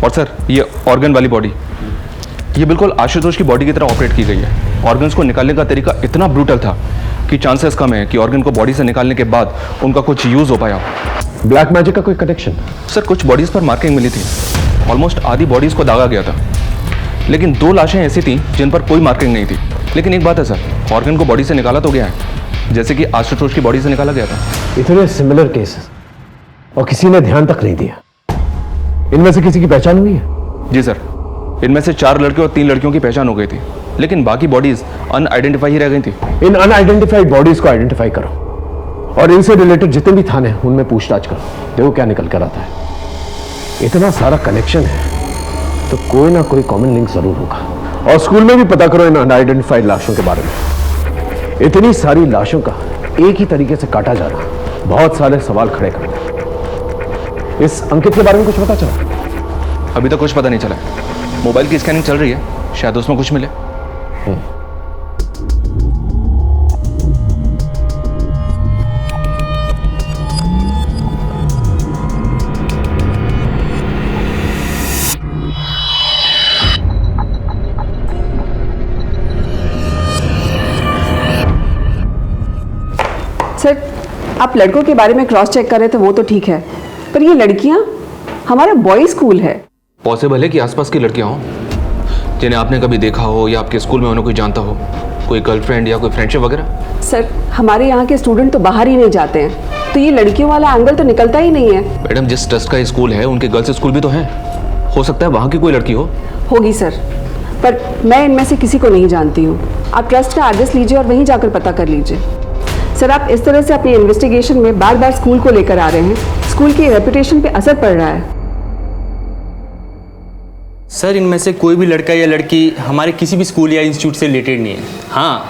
और सर, ये ऑर्गन वाली बॉडी, ये बिल्कुल आशुतोष की बॉडी की तरह ऑपरेट की गई है। ऑर्गन्स को निकालने का तरीका इतना ब्रूटल था कि चांसेस कम है कि ऑर्गन को बॉडी से निकालने के बाद उनका कुछ यूज हो पाया। ब्लैक मैजिक का कोई कनेक्शन? सर, कुछ बॉडीज पर मार्किंग मिली थी। ऑलमोस्ट आधी बॉडीज को दागा गया था, लेकिन 2 लाशें ऐसी थी जिन पर कोई मार्किंग नहीं थी। लेकिन एक बात है सर, ऑर्गन को बॉडी से निकाला तो गया है, जैसे कि आशुतोष की बॉडी से निकाला गया था। इतने सिमिलर केसेस और किसी ने ध्यान तक नहीं दिया। इनमें से किसी की पहचान हुई है? जी सर, इनमें से 4 लड़के और 3 लड़कियों की पहचान हो गई थी, लेकिन बाकी बॉडीज अनआइडेंटिफाई ही रह गई थी। इन अनआइडेंटिफाइड बॉडीज को आइडेंटिफाई करो और इनसे रिलेटेड जितने भी थाने हैं उनमें पूछताछ करो, देखो क्या निकल कर आता है। इतना सारा कनेक्शन है तो कोई ना कोई कॉमन लिंक जरूर होगा। और स्कूल में भी पता करो इन अनआइडेंटिफाइड लाशों के बारे में। इतनी सारी लाशों का एक ही तरीके से काटा जाना बहुत सारे सवाल खड़े करते हैं। इस अंकित के बारे में कुछ पता चला? अभी तक कुछ पता नहीं चला। मोबाइल की स्कैनिंग चल रही है, शायद उसमें कुछ मिले। सर, आप लड़कों के बारे में क्रॉस चेक कर रहे थे, वो तो ठीक है, पर ये लड़कियां, हमारा बॉयज स्कूल है। पॉसिबल है कि आसपास की लड़कियां हों जिन्हें आपने कभी देखा हो या आपके स्कूल में उन्हें कोई जानता हो, कोई गर्लफ्रेंड या कोई फ्रेंडशिप वगैरह। सर, हमारे यहाँ के स्टूडेंट तो बाहर ही नहीं जाते हैं, तो ये लड़कियों वाला एंगल तो निकलता ही नहीं है। मैडम, जिस ट्रस्ट का स्कूल है उनके गर्ल्स स्कूल भी तो हैं, हो सकता है वहाँ की कोई लड़की हो। होगी सर, पर मैं इनमें से किसी को नहीं जानती हूँ। आप ट्रस्ट का एड्रेस लीजिए और वहीं जाकर पता कर लीजिए। सर, आप इस तरह से अपनी इन्वेस्टिगेशन में बार बार स्कूल को लेकर आ रहे हैं, स्कूल की रेपुटेशन पे असर पड़ रहा है। सर, इनमें से कोई भी लड़का या लड़की हमारे किसी भी स्कूल या इंस्टीट्यूट से रिलेटेड नहीं है। हाँ,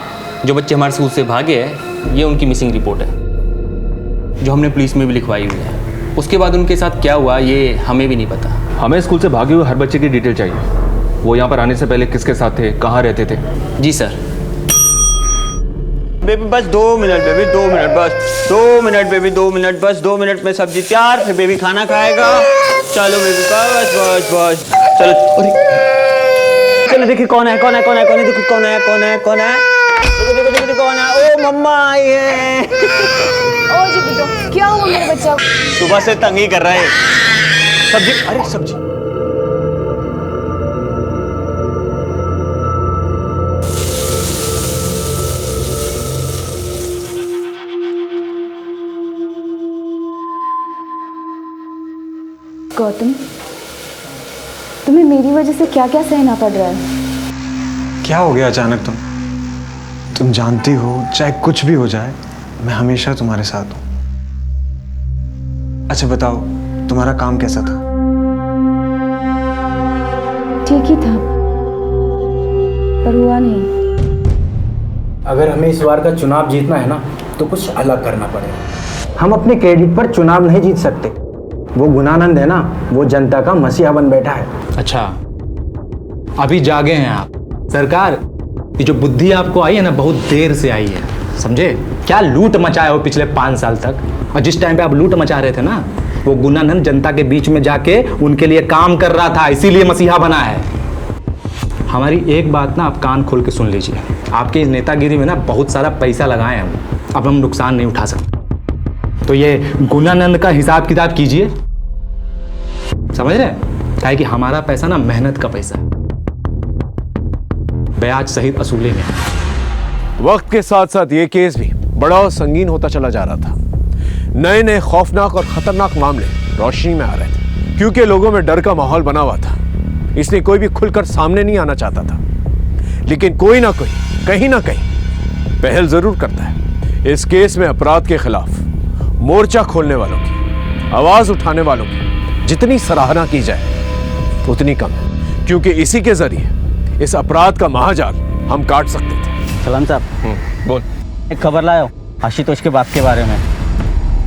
जो बच्चे हमारे स्कूल से भागे हैं, ये उनकी मिसिंग रिपोर्ट है, जो हमने पुलिस में भी लिखवाई हुई है। उसके बाद उनके साथ क्या हुआ ये हमें भी नहीं पता। हमें स्कूल से भागे हुए हर बच्चे की डिटेल चाहिए। वो यहाँ पर आने से पहले किसके साथ थे, कहाँ रहते थे। जी सर। बेबी बस 2 मिनट, बेबी 2 मिनट, बस 2 मिनट, बेबी 2 मिनट, बस 2 मिनट में सब्जी तैयार, फिर बेबी खाना खाएगा। चलो बेबी बस बस बस, चलो चलो देखिए कौन है, कौन है, कौन है, कौन है, देखो कौन है, कौन है, कौन है, देखो देखो देखो कौन है। ओ मम्मा आई है। ओ जी बेटो, क्या हुआ मेरे बच्चा? सुबह से तंग ही कर रहा है। सब्जी, अरे सब्जी। गौतम, तुम्हें मेरी वजह से क्या क्या सहना पड़ रहा है? क्या हो गया अचानक? तुम जानती हो चाहे कुछ भी हो जाए मैं हमेशा तुम्हारे साथ हूं। अच्छा बताओ, तुम्हारा काम कैसा था? ठीक ही था, पर हुआ नहीं। अगर हमें इस बार का चुनाव जीतना है ना तो कुछ अलग करना पड़ेगा। हम अपने क्रेडिट पर चुनाव नहीं जीत सकते। वो गुणानंद है ना, वो जनता का मसीहा बन बैठा है। अच्छा, अभी जागे हैं आप। सरकार, ये जो बुद्धि आपको आई है ना, बहुत देर से आई है, समझे? क्या लूट मचाए हो पिछले 5 साल तक, और जिस टाइम पे आप लूट मचा रहे थे ना, वो गुणानंद जनता के बीच में जाके उनके लिए काम कर रहा था, इसीलिए मसीहा बना है। हमारी एक बात ना आप कान खोल के सुन लीजिए, आपकी इस नेतागिरी में ना बहुत सारा पैसा लगाए हम, अब हम नुकसान नहीं उठा सकते। तो ये गुणानंद का हिसाब किताब कीजिए, समझ रहे? क्या है कि हमारा पैसा ना मेहनत का पैसा है, ब्याज सहित असूलेंगे। वक्त के साथ साथ ये केस भी बड़ा और संगीन होता चला जा रहा था। नए नए खौफनाक और खतरनाक मामले रोशनी में आ रहे थे, क्योंकि लोगों में डर का माहौल बना हुआ था, इसलिए कोई भी खुलकर सामने नहीं आना चाहता था। लेकिन कोई ना कोई कहीं ना कहीं पहल जरूर करता है। इस केस में अपराध के खिलाफ मोर्चा खोलने वालों की, आवाज उठाने वालों की जितनी सराहना की जाए उतनी कम है, क्योंकि इसी के जरिए इस अपराध का महाजाल हम काट सकते थे। सलाम साहब, बोल। एक खबर लाया आशुतोष के बाप के बारे में।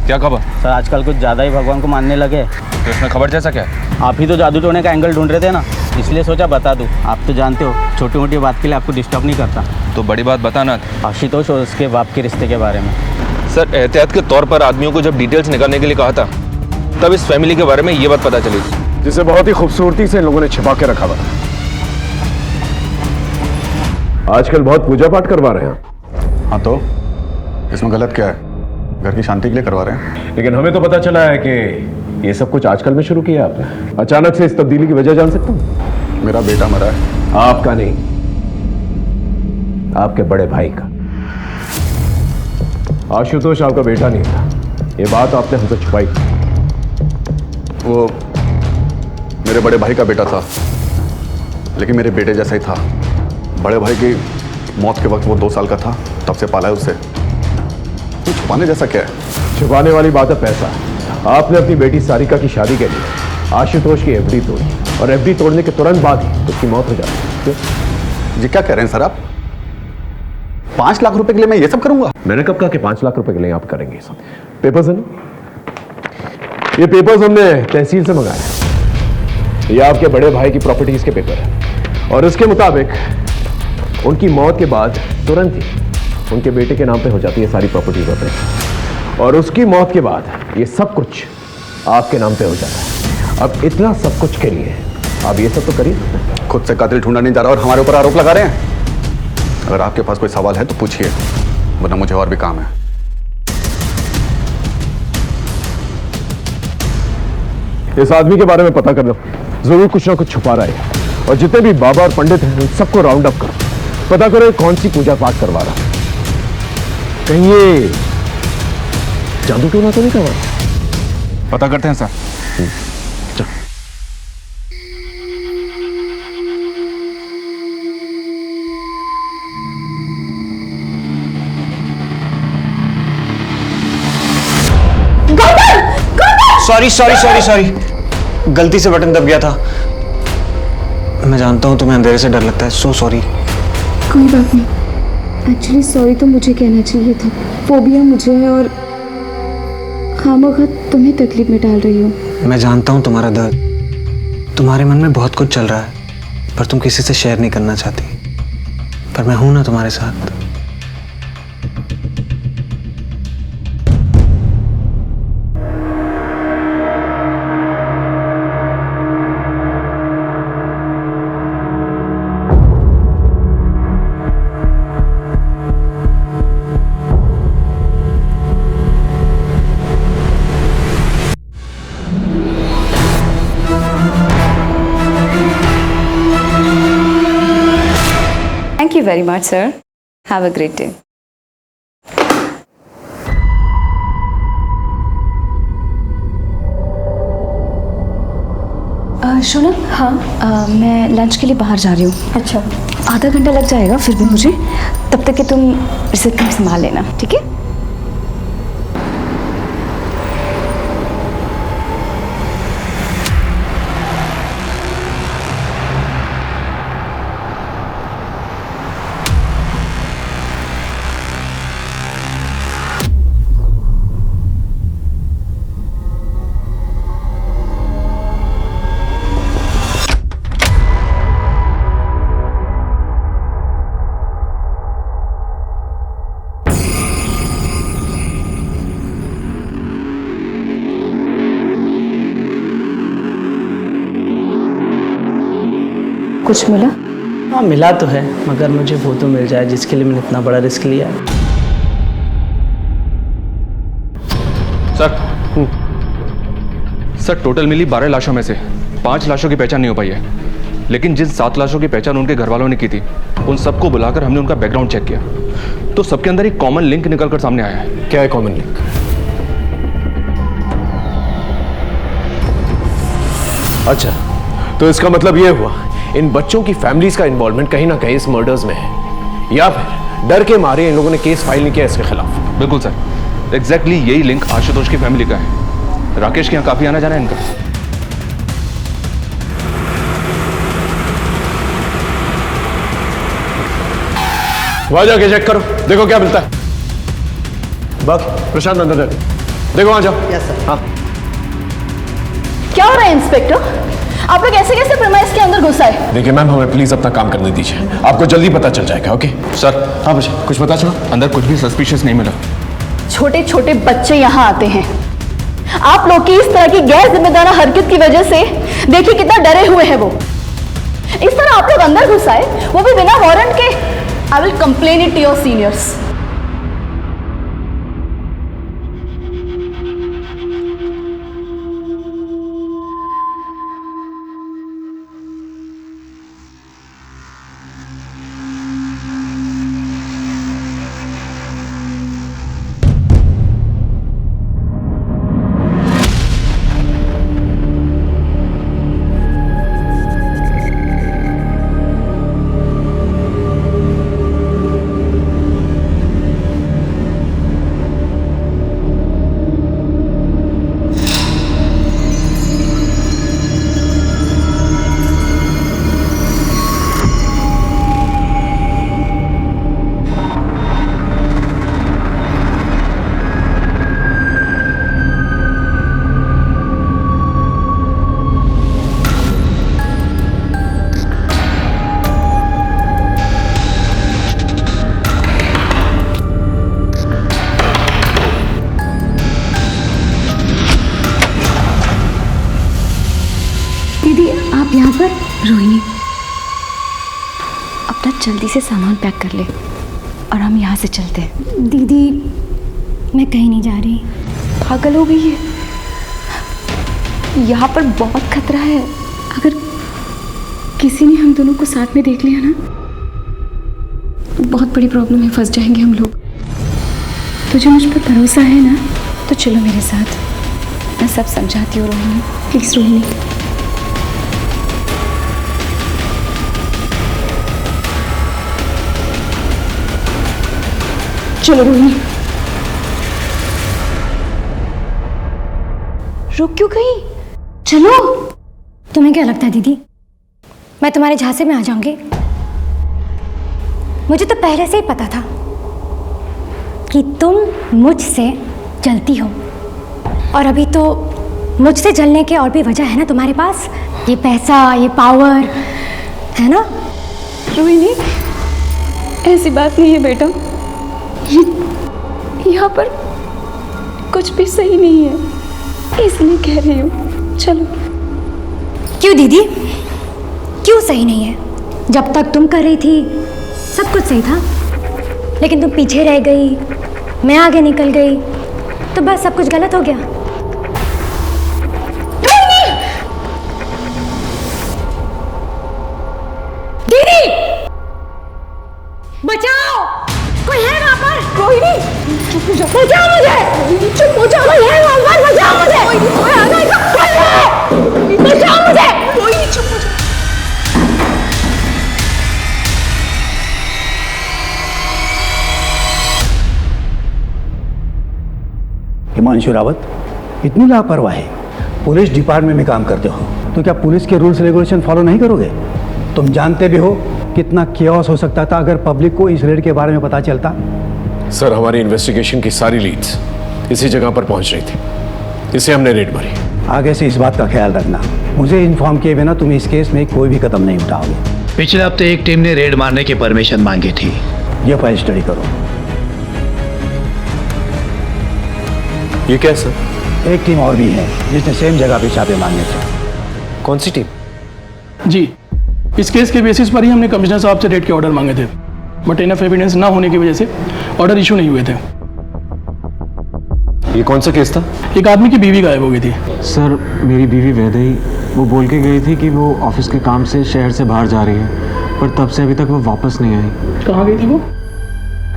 क्या खबर? सर आजकल कुछ ज़्यादा ही भगवान को मानने लगे। तो इसमें खबर जैसा क्या है? आप ही तो जादू टोने का एंगल ढूंढ रहे थे ना, इसलिए सोचा बता दूं। आप तो जानते हो छोटी मोटी बात के लिए आपको डिस्टर्ब नहीं करता। तो बड़ी बात बताना। आशुतोष और उसके बाप के रिश्ते के बारे में। सर, एहतियात के तौर पर आदमियों को जब डिटेल्स निकालने के लिए कहा था, तब इस फैमिली के बारे में ये बात पता चली थी, जिसे बहुत ही खूबसूरती से इन लोगों ने छिपा के रखा हुआ था। आजकल बहुत पूजा पाठ करवा रहे हैं। हाँ, तो इसमें गलत क्या है? घर की शांति के लिए करवा रहे हैं। लेकिन हमें तो पता चला है कि ये सब कुछ आजकल में शुरू किया आपने। अचानक से इस तब्दीली की वजह जान सकता हूँ? मेरा बेटा मरा है। आपका नहीं, आपके बड़े भाई का। आशुतोष आपका बेटा नहीं था, ये बात आपने हमसे छुपाई। वो मेरे बड़े भाई का बेटा था, लेकिन मेरे बेटे जैसा ही था। बड़े भाई की मौत के वक्त वो 2 साल का था, तब से पाला है उसे। तो छुपाने जैसा क्या है? छुपाने वाली बात है पैसा। आपने अपनी बेटी सारिका की शादी के लिए आशुतोष की एफडी तोड़ी, और एफडी तोड़ने के तुरंत बाद ही उसकी मौत हो जाती। जी क्या कह रहे हैं सर आप? 5 लाख रुपए के लिए मैं ये सब करूंगा? मैंने कब कहा कि 5 लाख रुपए के लिए आप करेंगे सब? पेपर्स है ना, ये पेपर्स हमने तहसील से मंगाए। ये आपके बड़े भाई की प्रॉपर्टीज के पेपर है, और इसके मुताबिक उनकी मौत के बाद तुरंत ही उनके बेटे के नाम पे हो जाती है सारी प्रॉपर्टीज होते हैं, और उसकी मौत के बाद ये सब कुछ आपके नाम पे हो जाता है। अब इतना सब कुछ के लिए आप ये सब तो करिए। खुद से कातिल ढूंढा नहीं जा रहा और हमारे ऊपर आरोप लगा रहे हैं। अगर आपके पास कोई सवाल है तो पूछिए, वरना मुझे और भी काम है। इस आदमी के बारे में पता करना, जरूर कुछ ना कुछ छुपा रहा है, और जितने भी बाबा और पंडित हैं उन सबको राउंड अप करो, पता करो कौन सी पूजा पाठ करवा रहा है। कहीं ये जादू टोना तो नहीं करवा? पता करते हैं sir. Sorry sorry sorry sorry, गलती से बटन दब गया था। मैं जानता हूँ तुम्हें अंधेरे से डर लगता है, सो सॉरी। कोई बात नहीं, एक्चुअली सॉरी तो मुझे कहना चाहिए था। फोबिया मुझे है और खामोखा तुम्हें तकलीफ में डाल रही हूँ। मैं जानता हूँ तुम्हारा दर्द, तुम्हारे मन में बहुत कुछ चल रहा है, पर तुम किसी से शेयर नहीं करना चाहती। पर मैं हूं ना तुम्हारे साथ। Very much sir, have a great day. Sonam, हाँ मैं लंच के लिए बाहर जा रही हूँ। अच्छा, आधा घंटा लग जाएगा फिर भी मुझे, तब तक कि तुम रिसेप्शन संभाल लेना, ठीक है? कुछ मिला? हाँ मिला तो है, मगर मुझे वो तो मिल जाए जिसके लिए मैंने इतना बड़ा रिस्क लिया है। सर टोटल मिली 12 लाशों में से 5 लाशों की पहचान नहीं हो पाई है, लेकिन जिन 7 लाशों की पहचान उनके घर वालों ने की थी उन सबको बुलाकर हमने उनका बैकग्राउंड चेक किया, तो सबके अंदर एक कॉमन लिंक निकलकर सामने आया है। क्या है कॉमन लिंक? अच्छा, तो इसका मतलब यह हुआ इन बच्चों की फैमिलीज का इन्वॉल्वमेंट कहीं ना कहीं इस मर्डर्स में है, या फिर डर के मारे इन लोगों ने केस फाइल नहीं किया इसके खिलाफ। बिल्कुल सर, एग्जैक्टली यही लिंक आशुतोष की फैमिली का है। राकेश के यहाँ काफी आना जाना है इनका। वहां जाके चेक करो, देखो क्या मिलता है। बस प्रशांत अंदर देखो, वहां जाओ। Yes sir. हाँ क्या हो रहा है इंस्पेक्टर? आप लोग ऐसे कैसे प्रीमाइस के अंदर घुस आए? देखिए मैम, हमें प्लीज अपना काम करने दीजिए, आपको जल्दी पता चल जाएगा। Okay sir. हाँ बच्चे, कुछ पता चला? अंदर कुछ भी सस्पिशियस नहीं मिला। छोटे छोटे बच्चे यहाँ आते हैं, आप लोग की इस तरह की गैर जिम्मेदार हरकत की वजह से देखिए कितना डरे हुए हैं वो। इस तरह आप लोग अंदर घुस आए, वो भी बिना वारंट के। I will complain it to your seniors. Rohini, अपना जल्दी से सामान पैक कर ले और हम यहाँ से चलते हैं। दीदी मैं कहीं नहीं जा रही। पागल हो गई है, यहाँ पर बहुत खतरा है। अगर किसी ने हम दोनों को साथ में देख लिया ना, बहुत बड़ी प्रॉब्लम में फंस जाएंगे हम लोग। तुझे मुझ पर भरोसा है ना? तो चलो मेरे साथ, मैं सब समझाती हूँ रोहिणी। प्लीज रोहिणी। चलो रोहिणी। रुक क्यों गई? चलो। तुम्हें क्या लगता है दीदी, मैं तुम्हारे झांसे में आ जाऊंगी? मुझे तो पहले से ही पता था कि तुम मुझसे जलती हो, और अभी तो मुझसे जलने के और भी वजह है ना तुम्हारे पास। ये पैसा, ये पावर है ना। रोहिणी ऐसी बात नहीं है बेटा, यहाँ पर कुछ भी सही नहीं है, इसलिए कह रही हूँ। चलो। क्यों दीदी, क्यों सही नहीं है? जब तक तुम कर रही थी सब कुछ सही था, लेकिन तुम पीछे रह गई, मैं आगे निकल गई, तो बस सब कुछ गलत हो गया। दीदी चुप हो जाओ, बचाओ मुझे, चुप हो जाओ, बचाओ मुझे, बचाओ मुझे, चुप हो जाओ। हिमांशु रावत, इतनी लापरवाही, पुलिस डिपार्टमेंट में काम करते हो तो क्या पुलिस के रूल्स रेगुलेशन फॉलो नहीं करोगे? तुम जानते भी हो कितना केओस हो सकता था अगर पब्लिक को इस रेड के बारे में पता चलता। सर, हमारी इन्वेस्टिगेशन की सारी लीड्स इसी जगह पर पहुंच रही थी, इसे हमने रेड मारी। आगे से इस बात का ख्याल रखना, मुझे इन्फॉर्म किए बिना तुम इस केस में कोई भी कदम नहीं उठाओगे। पिछले हफ्ते एक टीम ने रेड मारने की परमिशन मांगी थी। ये फाइल स्टडी करो। ये क्या सर? एक टीम और भी है जिसने सेम जगह पे छापे मारने थे। कौन सी टीम? जी, इस केस के बेसिस पर ही हमने कमिश्नर साहब से रेड के ऑर्डर मांगे थे, बट इनफ एविडेंस ना होने की वजह से ऑर्डर इशू नहीं हुए थे। ये कौन सा केस था? एक आदमी की बीवी गायब हो गई थी। सर, मेरी बीवी वैदेही, वो बोल के गई थी कि वो ऑफिस के काम से शहर से बाहर जा रही है, पर तब से अभी तक वो वापस नहीं आई। कहाँ गई थी वो?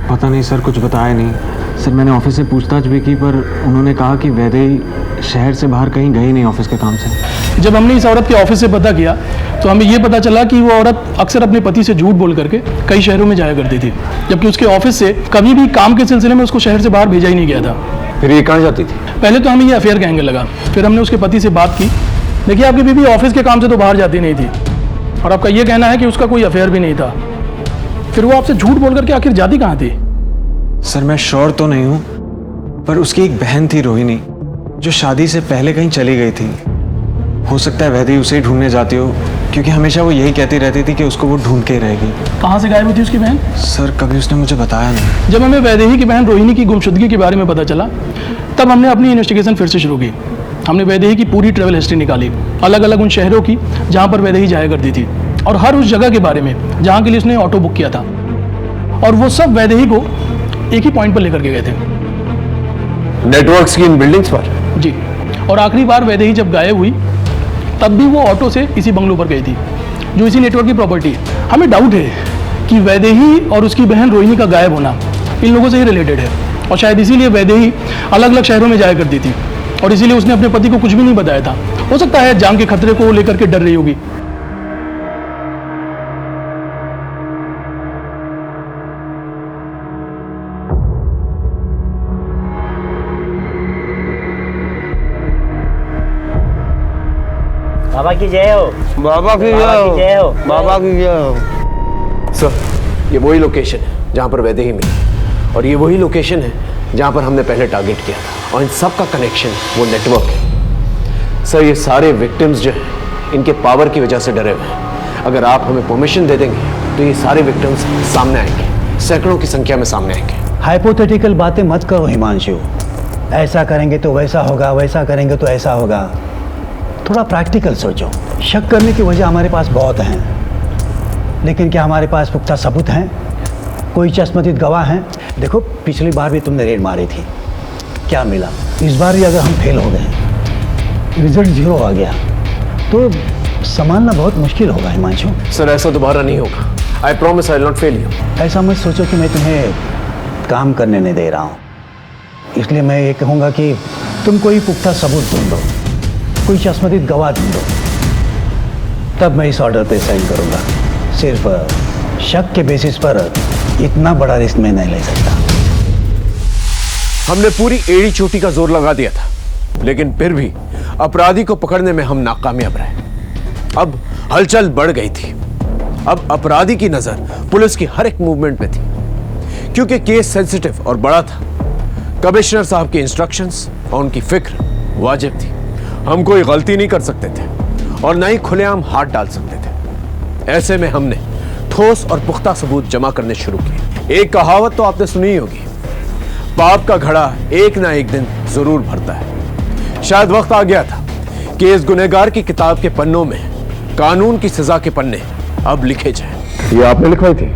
पता नहीं सर, कुछ बताया नहीं। सर, मैंने ऑफिस से पूछताछ भी की, पर उन्होंने कहा कि वैदेही शहर से बाहर कहीं गई नहीं ऑफिस के काम से। जब हमने इस औरत के ऑफिस से पता किया तो हमें ये पता चला कि वो औरत अक्सर अपने पति से झूठ बोल करके कई शहरों में जाया करती थी, जबकि उसके ऑफिस से कभी भी काम के सिलसिले में उसको शहर से बाहर भेजा ही नहीं गया था। फिर ये कहाँ जाती थी? पहले तो हमें ये अफेयर कहेंगे लगा, फिर हमने उसके पति से बात की। देखिए, आपकी बीवी ऑफिस के काम से तो बाहर जाती नहीं थी, और आपका ये कहना है कि उसका कोई अफेयर भी नहीं था, फिर वो आपसे झूठ बोल करके आखिर जाती कहाँ थी? सर, मैं श्योर तो नहीं हूँ, पर उसकी एक बहन थी रोहिणी, जो शादी से पहले कहीं चली गई थी। हो सकता है वैदेही उसे ही ढूंढने जाती हो, क्योंकि हमेशा वो यही कहती रहती थी कि उसको वो ढूंढ के ही रहेगी। कहाँ से गायब हुई थी उसकी बहन? सर, कभी उसने मुझे बताया नहीं। जब हमें वैदेही की बहन रोहिणी की गुमशुदगी के बारे में पता चला, तब हमने अपनी इन्वेस्टिगेशन फिर से शुरू की। हमने वैदेही की पूरी ट्रैवल हिस्ट्री निकाली, अलग अलग उन शहरों की जहाँ पर वैदेही जाया करती थी, और हर उस जगह के बारे में जहाँ के लिए उसने ऑटो बुक किया था, और वो सब वैदेही को एक ही पॉइंट पर लेकर के गए थे। नेटवर्क्स की इन बिल्डिंग्स पर? जी, और आखिरी बार वैदेही जब गायब हुई तब भी वो ऑटो से इसी बंगलों पर गई थी, जो इसी नेटवर्क की प्रॉपर्टी है। हमें डाउट है कि वैदेही और उसकी बहन रोहिणी का गायब होना इन लोगों से ही रिलेटेड है, और शायद इसीलिए वैदेही अलग अलग शहरों में जाया करती थी, और इसीलिए उसने अपने पति को कुछ भी नहीं बताया था। हो सकता है जान के खतरे को लेकर के डर रही होगी। बाबा की जय हो। बाबा की जय हो। बाबा की जय हो। सर, ये वही लोकेशन है जहाँ पर वैदेही मिली, और ये वही लोकेशन है जहाँ पर हमने पहले टारगेट किया था, और इन सब का कनेक्शन वो नेटवर्क है। सर, ये सारे विक्टिम्स जो हैं इनके पावर की वजह से डरे हुए हैं। अगर आप हमें परमिशन दे देंगे तो ये सारे विक्टिम्स सामने आएंगे, सैकड़ों की संख्या में सामने आएंगे। हाइपोथेटिकल बातें मत करो हिमांशु। ऐसा करेंगे तो वैसा होगा, वैसा करेंगे तो ऐसा होगा। थोड़ा प्रैक्टिकल सोचो। शक करने की वजह हमारे पास बहुत हैं, लेकिन क्या हमारे पास पुख्ता सबूत हैं? कोई चश्मदीद गवाह हैं? देखो, पिछली बार भी तुमने रेड मारी थी, क्या मिला? इस बार भी अगर हम फेल हो गए, रिजल्ट 0 आ गया, तो संभालना बहुत मुश्किल होगा हिमांशु। सर, ऐसा दोबारा नहीं होगा। I promise I will not fail you. ऐसा मत सोचो कि मैं तुम्हें काम करने नहीं दे रहा हूँ, इसलिए मैं ये कहूँगा कि तुम कोई पुख्ता सबूत ढूंढो, कोई चश्मदीद गवाह ढूंढो, तब मैं इस ऑर्डर पे साइन करूँगा। सिर्फ शक के बेसिस पर इतना बड़ा रिस्क मैं नहीं ले सकता। हमने पूरी एड़ी चोटी का जोर लगा दिया था, लेकिन फिर भी अपराधी को पकड़ने में हम नाकामयाब रहे। अब हलचल बढ़ गई थी। अब अपराधी की नजर पुलिस की हर एक मूवमेंट पे थी, क्योंकि केस सेंसिटिव और बड़ा था। कमिश्नर साहब की इंस्ट्रक्शंस और उनकी फिक्र वाजिब थी। हम कोई गलती नहीं कर सकते थे और ना ही खुलेआम हाथ डाल सकते थे। ऐसे में हमने ठोस और पुख्ता सबूत जमा करने शुरू किए। एक कहावत तो आपने सुनी ही होगी, पाप का घड़ा एक ना एक दिन जरूर भरता है। शायद वक्त आ गया था कि इस गुनहगार की किताब के पन्नों में कानून की सजा के पन्ने अब लिखे जाएं। ये आपने लिखवाई थी?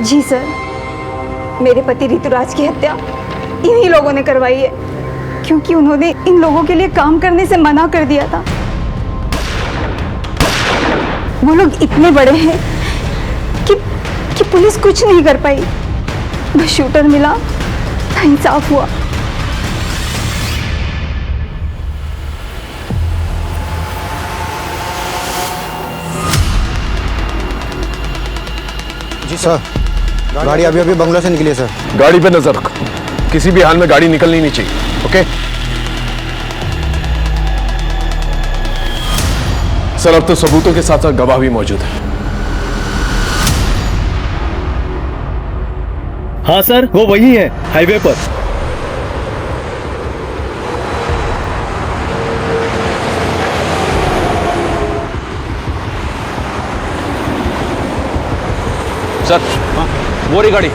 जी सर, मेरे पति ऋतुराज की हत्या इन्हीं लोगों ने करवाई है, क्योंकि उन्होंने इन लोगों के लिए काम करने से मना कर दिया था। वो लोग इतने बड़े हैं कि पुलिस कुछ नहीं कर पाई। बस शूटर मिला तो इंसाफ हुआ। जी सर, गाड़ी अभी अभी बंगलो से निकली है सर। गाड़ी पे नजर रख, किसी भी हाल में गाड़ी निकलनी नहीं चाहिए। ओके सर, अब तो सबूतों के साथ साथ गवाह भी मौजूद है। हाँ सर, वो वही है हाईवे पर। सर वो रही गाड़ी,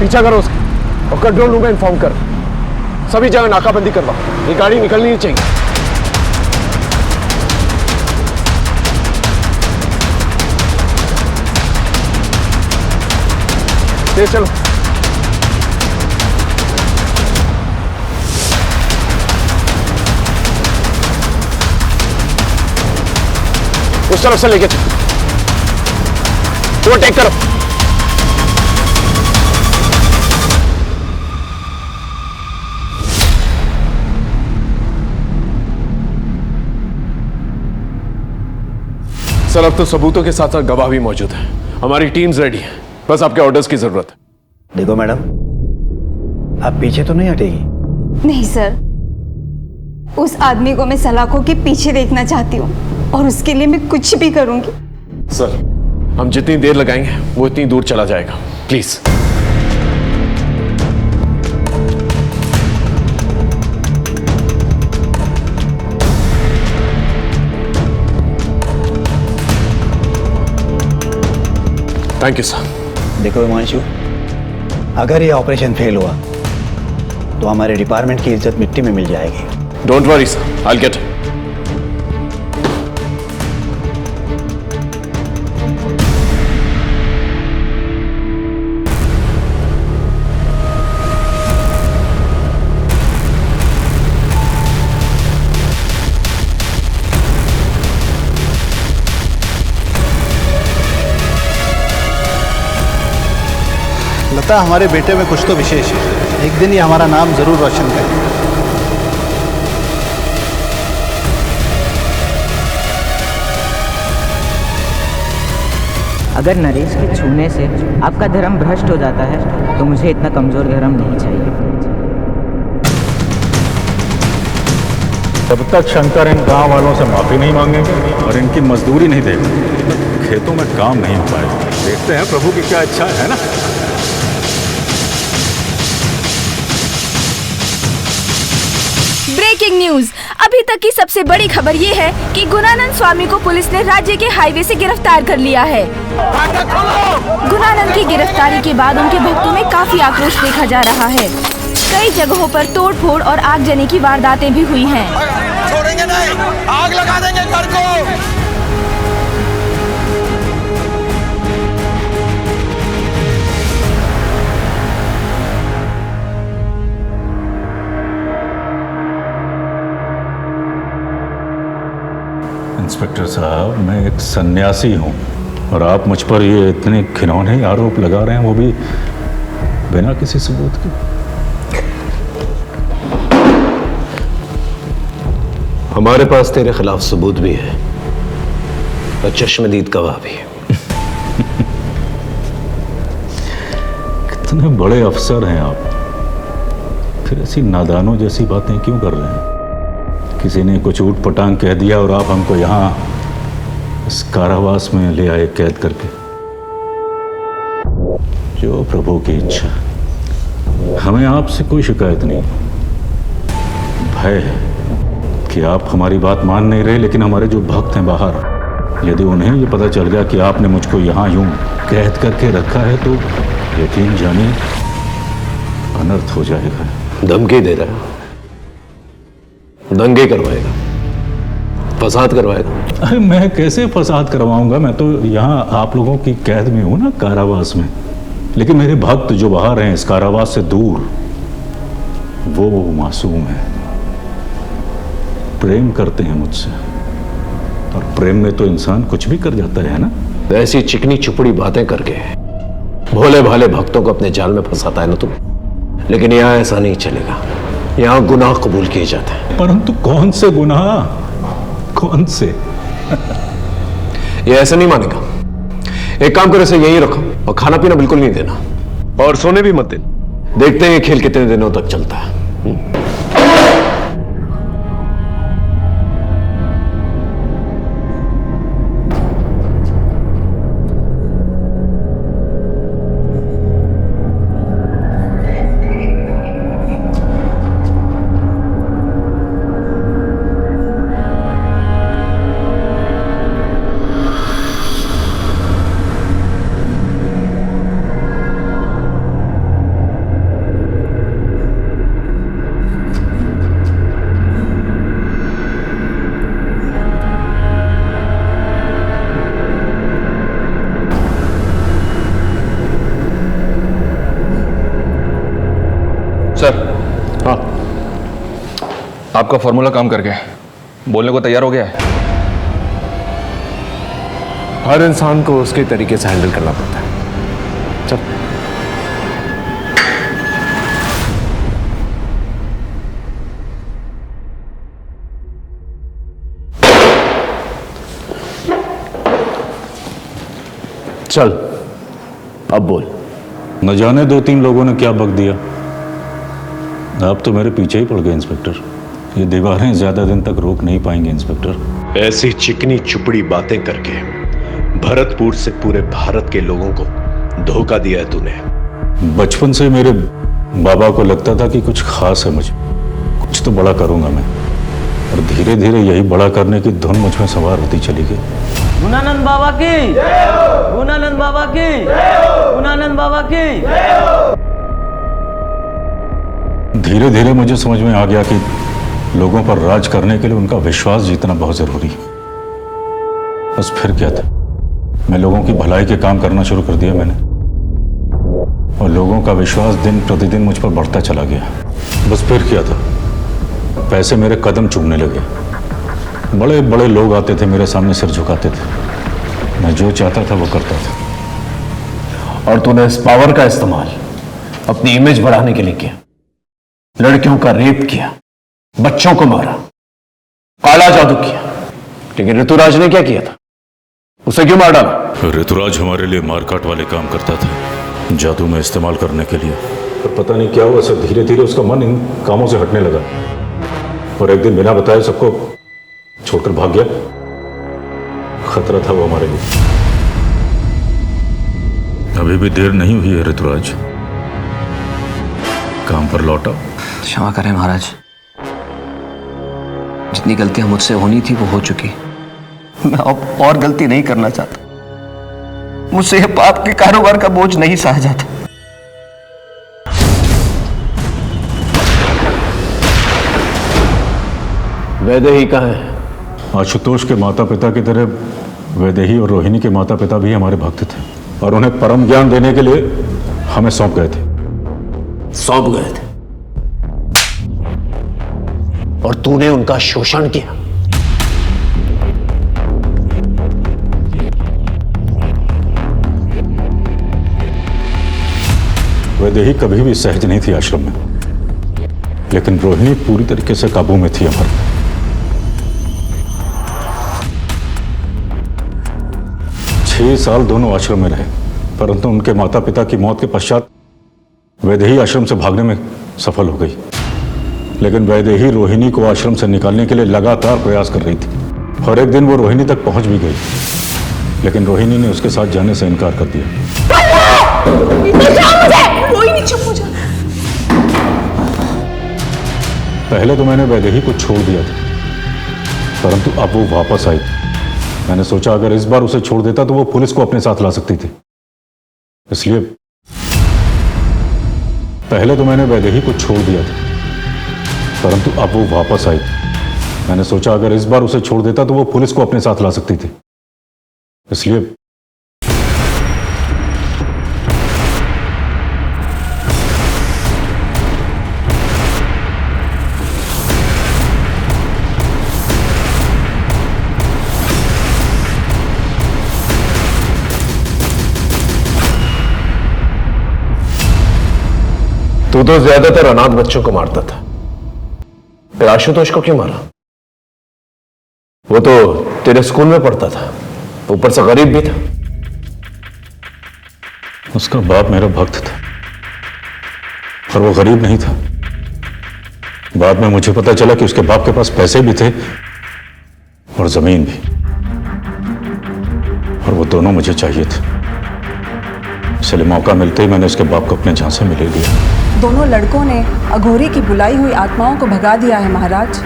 पीछा करो उसका और कंट्रोल रूम में इन्फॉर्म कर, सभी जगह नाकाबंदी करवा, ये गाड़ी निकलनी नहीं चाहिए। तेज चलो। उस तरफ से लेके चलो, ओवरटेक करो। सर अब तो सबूतों के साथ साथ गवाह भी मौजूद है, हमारी टीम्स रेडी है, बस आपके ऑर्डर्स की जरूरत है। देखो मैडम, आप पीछे तो नहीं हटेगी? नहीं सर, उस आदमी को मैं सलाखों के पीछे देखना चाहती हूँ और उसके लिए मैं कुछ भी करूंगी। सर हम जितनी देर लगाएंगे वो इतनी दूर चला जाएगा, प्लीज। Thank you sir. देखो हिमांशु, अगर ये ऑपरेशन फेल हुआ तो हमारे डिपार्टमेंट की इज्जत मिट्टी में मिल जाएगी। Don't worry sir, I will get it. लगता है हमारे बेटे में कुछ तो विशेष है, एक दिन ये हमारा नाम जरूर रोशन करेगा। अगर नरेश के छूने से आपका धर्म भ्रष्ट हो जाता है तो मुझे इतना कमजोर धर्म नहीं चाहिए। जब तक शंकर इन गांव वालों से माफी नहीं मांगेंगे और इनकी मजदूरी नहीं देंगे, खेतों में काम नहीं हो पाएगा। देखते हैं प्रभु की क्या इच्छा है ना। ब्रेकिंग न्यूज, अभी तक की सबसे बड़ी खबर ये है कि गुणानंद स्वामी को पुलिस ने राज्य के हाईवे से गिरफ्तार कर लिया है। गुणानंद की गिरफ्तारी के बाद उनके भक्तों में काफी आक्रोश देखा जा रहा है। कई जगहों पर तोड़फोड़ और आगजनी की वारदातें भी हुई हैं। छोड़ेंगे नहीं, आग लगा देंगे घर को। इंस्पेक्टर साहब, मैं एक सन्यासी हूँ और आप मुझ पर ये इतने घिनौने आरोप लगा रहे हैं, वो भी बिना किसी सबूत के। हमारे पास तेरे खिलाफ सबूत भी है और चश्मदीद गवाह भी है। कितने बड़े अफसर हैं आप, फिर ऐसी नादानों जैसी बातें क्यों कर रहे हैं? किसी ने कुछ ऊट पटांग कह दिया और आप हमको यहाँ इस कारावास में ले आए कैद करके। जो प्रभु की इच्छा, हमें आपसे कोई शिकायत नहीं। भय है कि आप हमारी बात मान नहीं रहे, लेकिन हमारे जो भक्त हैं बाहर, यदि उन्हें ये पता चल गया कि आपने मुझको यहाँ यूं कैद करके रखा है तो यकीन जानिए अनर्थ हो जाएगा। धमकी दे रहा है, दंगे करवाएगा, फसाद करवाएगा। अरे मैं कैसे फसाद करवाऊंगा? मैं तो यहाँ आप लोगों की कैद में हूँ ना, कारावास में। लेकिन मेरे भक्त जो बाहर हैं इस कारावास से दूर, वो मासूम है, प्रेम करते हैं मुझसे, और प्रेम में तो इंसान कुछ भी कर जाता है ना। ऐसी चिकनी चुपड़ी बातें करके भोले भाले भक्तों को अपने जाल में फंसाता है ना तुम, लेकिन यहां ऐसा नहीं चलेगा। यहां गुनाह कबूल किए जाते हैं। परंतु कौन से गुनाह, कौन से? ये ऐसा नहीं मानेगा। एक काम करो, इसे यहीं रखो और खाना पीना बिल्कुल नहीं देना, और सोने भी मत देना। देखते हैं ये खेल कितने दिनों तक चलता है। सर, हाँ, आपका फॉर्मूला काम कर गया, बोलने को तैयार हो गया है। हर इंसान को उसके तरीके से हैंडल करना पड़ता है। चल। चल, अब बोल। न जाने 2-3 लोगों ने क्या बक दिया। आप तो मेरे पीछे ही पड़ गए इंस्पेक्टर। ये दीवारें ज्यादा दिन तक रोक नहीं पाएंगे इंस्पेक्टर। ऐसी चिकनी चुपड़ी बातें करके भरतपुर से पूरे भारत के लोगों को धोखा दिया है तूने। बचपन से मेरे बाबा को लगता था कि कुछ खास है मुझे, कुछ तो बड़ा करूंगा मैं, और धीरे धीरे यही बड़ा करने की धुन मुझ में सवार होती चली गई। गुणानंद बाबा की, गुणानंद बाबा की, गुणानंद बाबा की। धीरे धीरे मुझे समझ में आ गया कि लोगों पर राज करने के लिए उनका विश्वास जीतना बहुत जरूरी है। बस फिर क्या था, मैं लोगों की भलाई के काम करना शुरू कर दिया मैंने, और लोगों का विश्वास दिन प्रतिदिन मुझ पर बढ़ता चला गया। बस फिर क्या था, पैसे मेरे कदम चूमने लगे। बड़े बड़े लोग आते थे मेरे सामने, सिर झुकाते थे। मैं जो चाहता था वो करता था। और तूने इस पावर का इस्तेमाल अपनी इमेज बढ़ाने के लिए किया। लड़कियों का रेप किया, बच्चों को मारा, काला जादू किया। लेकिन ऋतुराज ने क्या किया था? उसे क्यों मार डाला? ऋतुराज हमारे लिए मारकाट वाले काम करता था, जादू में इस्तेमाल करने के लिए। पर पता नहीं क्या हुआ, सब धीरे धीरे उसका मन इन कामों से हटने लगा, और एक दिन बिना बताए सबको छोड़कर भाग गया। खतरा था वो हमारे लिए। अभी भी देर नहीं हुई है ऋतुराज, काम पर लौटा। क्षमा करें महाराज, जितनी गलतियां मुझसे होनी थी वो हो चुकी। मैं अब और गलती नहीं करना चाहता। मुझसे यह पाप के कारोबार का बोझ नहीं सहा जाता। वैदेही कहाँ है? आशुतोष के माता पिता की तरह वैदेही और रोहिणी के माता पिता भी हमारे भक्त थे, और उन्हें परम ज्ञान देने के लिए हमें सौंप गए थे। सौंप गए थे, और तूने उनका शोषण किया। वैदेही कभी भी सहज नहीं थी आश्रम में, लेकिन रोहिणी पूरी तरीके से काबू में थी हमारे। 6 साल दोनों आश्रम में रहे, परंतु उनके माता पिता की मौत के पश्चात वैदेही आश्रम से भागने में सफल हो गई। लेकिन वैदेही रोहिणी को आश्रम से निकालने के लिए लगातार प्रयास कर रही थी, और एक दिन वो रोहिणी तक पहुंच भी गई, लेकिन रोहिणी ने उसके साथ जाने से इनकार कर दिया। पहले तो मैंने वैदेही को छोड़ दिया था, परंतु अब वो वापस आई। मैंने सोचा अगर इस बार उसे छोड़ देता तो वो पुलिस को अपने साथ ला सकती थी, इसलिए पहले तो मैंने वैदेही को छोड़ दिया था, परंतु अब वो वापस आई। मैंने सोचा अगर इस बार उसे छोड़ देता तो वो पुलिस को अपने साथ ला सकती थी, इसलिए तू तो ज्यादातर अनाथ बच्चों को मारता था, फिर आशुतोष को क्यों मारा? वो तो तेरे स्कूल में पढ़ता था, ऊपर से गरीब भी था। उसका बाप मेरा भक्त था और वो गरीब नहीं था। बाद में मुझे पता चला कि उसके बाप के पास पैसे भी थे और जमीन भी, और वो दोनों मुझे चाहिए थे। इसलिए मौका मिलते ही मैंने उसके बाप को अपने झांसे में ले लिया। दोनों लड़कों ने अघोरी की बुलाई हुई आत्माओं को भगा दिया है महाराज।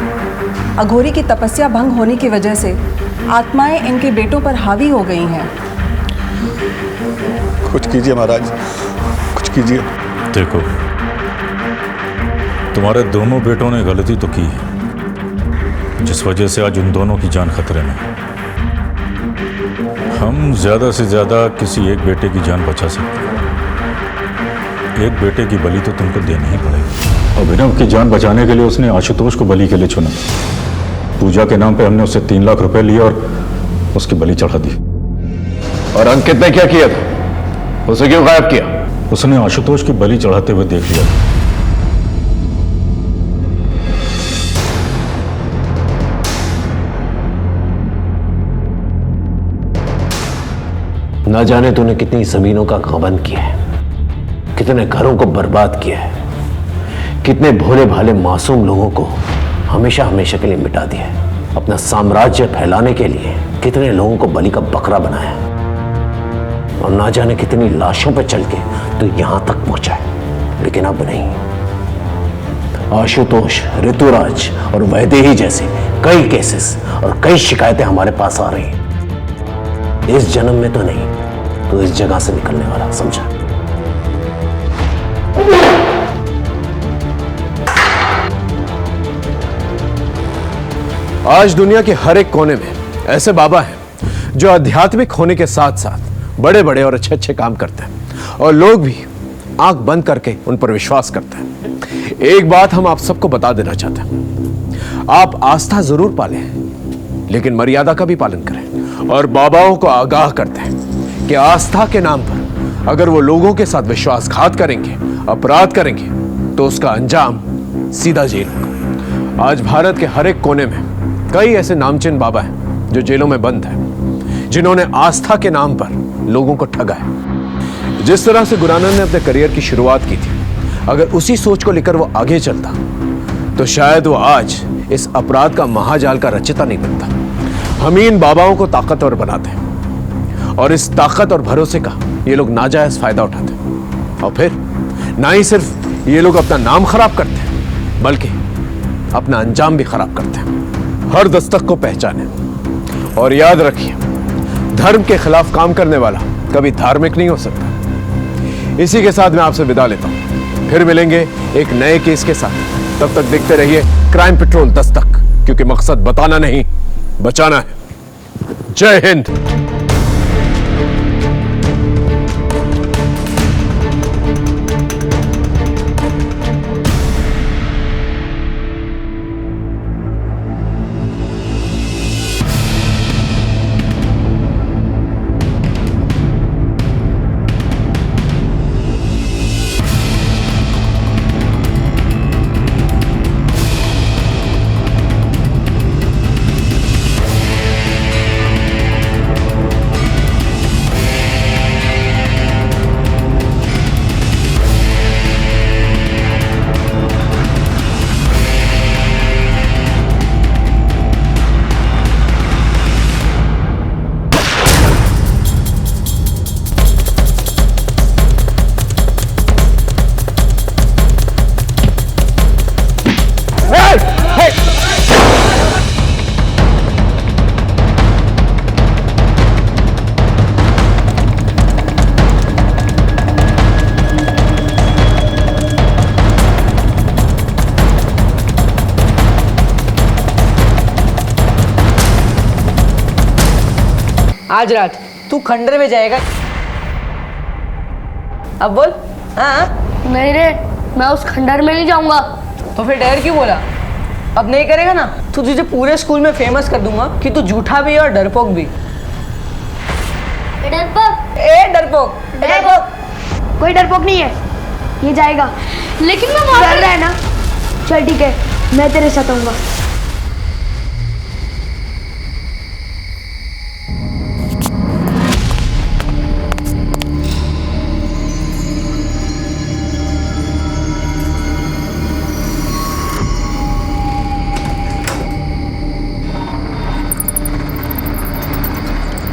अघोरी की तपस्या भंग होने की वजह से आत्माएं इनके बेटों पर हावी हो गई हैं। कुछ कीजिए महाराज, कुछ कीजिए। देखो, तुम्हारे दोनों बेटों ने गलती तो की है, जिस वजह से आज उन दोनों की जान खतरे में है। हम ज्यादा से ज्यादा किसी एक बेटे की जान बचा सकते हैं। एक बेटे की बलि तो तुमको देनी ही पड़ेगी। अभिनव की जान बचाने के लिए उसने आशुतोष को बलि के लिए चुना। पूजा के नाम पे हमने उससे 3 लाख रुपए लिए और उसकी बलि चढ़ा दी। और अंकित ने क्या किया था? उसे क्यों गायब किया? उसने आशुतोष की बलि चढ़ाते हुए देख लिया। ना जाने तूने कितनी जमीनों का गबन किया है, कितने घरों को बर्बाद किया है, कितने भोले भाले मासूम लोगों को हमेशा हमेशा के लिए मिटा दिया है। अपना साम्राज्य फैलाने के लिए कितने लोगों को बलि का बकरा बनाया, और ना जाने कितनी लाशों पर चल के तो यहां तक पहुंचा है। लेकिन अब नहीं। आशुतोष, ऋतुराज और वैदेही जैसे कई केसेस और कई शिकायतें हमारे पास आ रही हैं। इस जन्म में तो नहीं, तो इस जगह से निकलने वाला, समझा? आज दुनिया के हर एक कोने में ऐसे बाबा हैं जो आध्यात्मिक होने के साथ साथ बड़े बड़े और अच्छे अच्छे काम करते हैं, और लोग भी आंख बंद करके उन पर विश्वास करते हैं। एक बात हम आप सबको बता देना चाहते हैं, आप आस्था जरूर पालें, लेकिन मर्यादा का भी पालन करें। और बाबाओं को आगाह करते हैं कि आस्था के नाम पर अगर वो लोगों के साथ विश्वासघात करेंगे, अपराध करेंगे, तो उसका अंजाम सीधा जेल होगा। आज भारत के हर एक कोने में कई ऐसे नामचीन बाबा हैं जो जेलों में बंद हैं, जिन्होंने आस्था के नाम पर लोगों को ठगा है। जिस तरह से गुरुनानंद ने अपने करियर की शुरुआत की थी, अगर उसी सोच को लेकर वो आगे चलता तो शायद वो आज इस अपराध का महाजाल का रचयिता नहीं बनता। हम इन बाबाओं को ताकतवर बनाते हैं, और इस ताकत और भरोसे का ये लोग नाजायज फायदा उठाते हैं। और फिर ना ही सिर्फ ये लोग अपना नाम खराब करते हैं, बल्कि अपना अंजाम भी खराब करते हैं। हर दस्तक को पहचाने और याद रखिए, धर्म के खिलाफ काम करने वाला कभी धार्मिक नहीं हो सकता। इसी के साथ मैं आपसे विदा लेता हूं, फिर मिलेंगे एक नए केस के साथ। तब तक देखते रहिए क्राइम पेट्रोल दस्तक, क्योंकि मकसद बताना नहीं, बचाना है। जय हिंद। आज रात तू खंडर में जाएगा? अब बोल। हाँ नहीं रे, मैं उस खंडर में नहीं जाऊंगा। तो फिर डर क्यों बोला? अब नहीं करेगा ना तो तुझे पूरे स्कूल में फेमस कर दूंगा कि तू झूठा भी है और डरपोक भी। डरपोक? ए डरपोक, डरपोक। कोई डरपोक नहीं है, ये जाएगा। लेकिन मैं वहाँ डर रहा है ना। चल ठीक है, मैं तेरे साथ आऊंगा।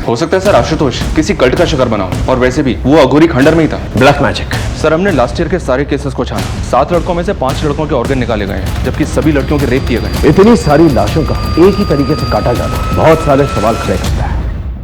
हो सकता है सर आशुतोष किसी कल्ट का शिकार बना हो, और वैसे भी वो अघोरी खंडर में ही था। Black magic. सर हमने लास्ट ईयर के सारे केसेस को छाना। 7 लड़कों में से 5 लड़कों के ऑर्गन निकाले गए हैं, जबकि सभी लड़कियों के रेप किए गए। इतनी सारी लाशों का एक ही तरीके से काटा जाना बहुत सारे सवाल खड़े करता है।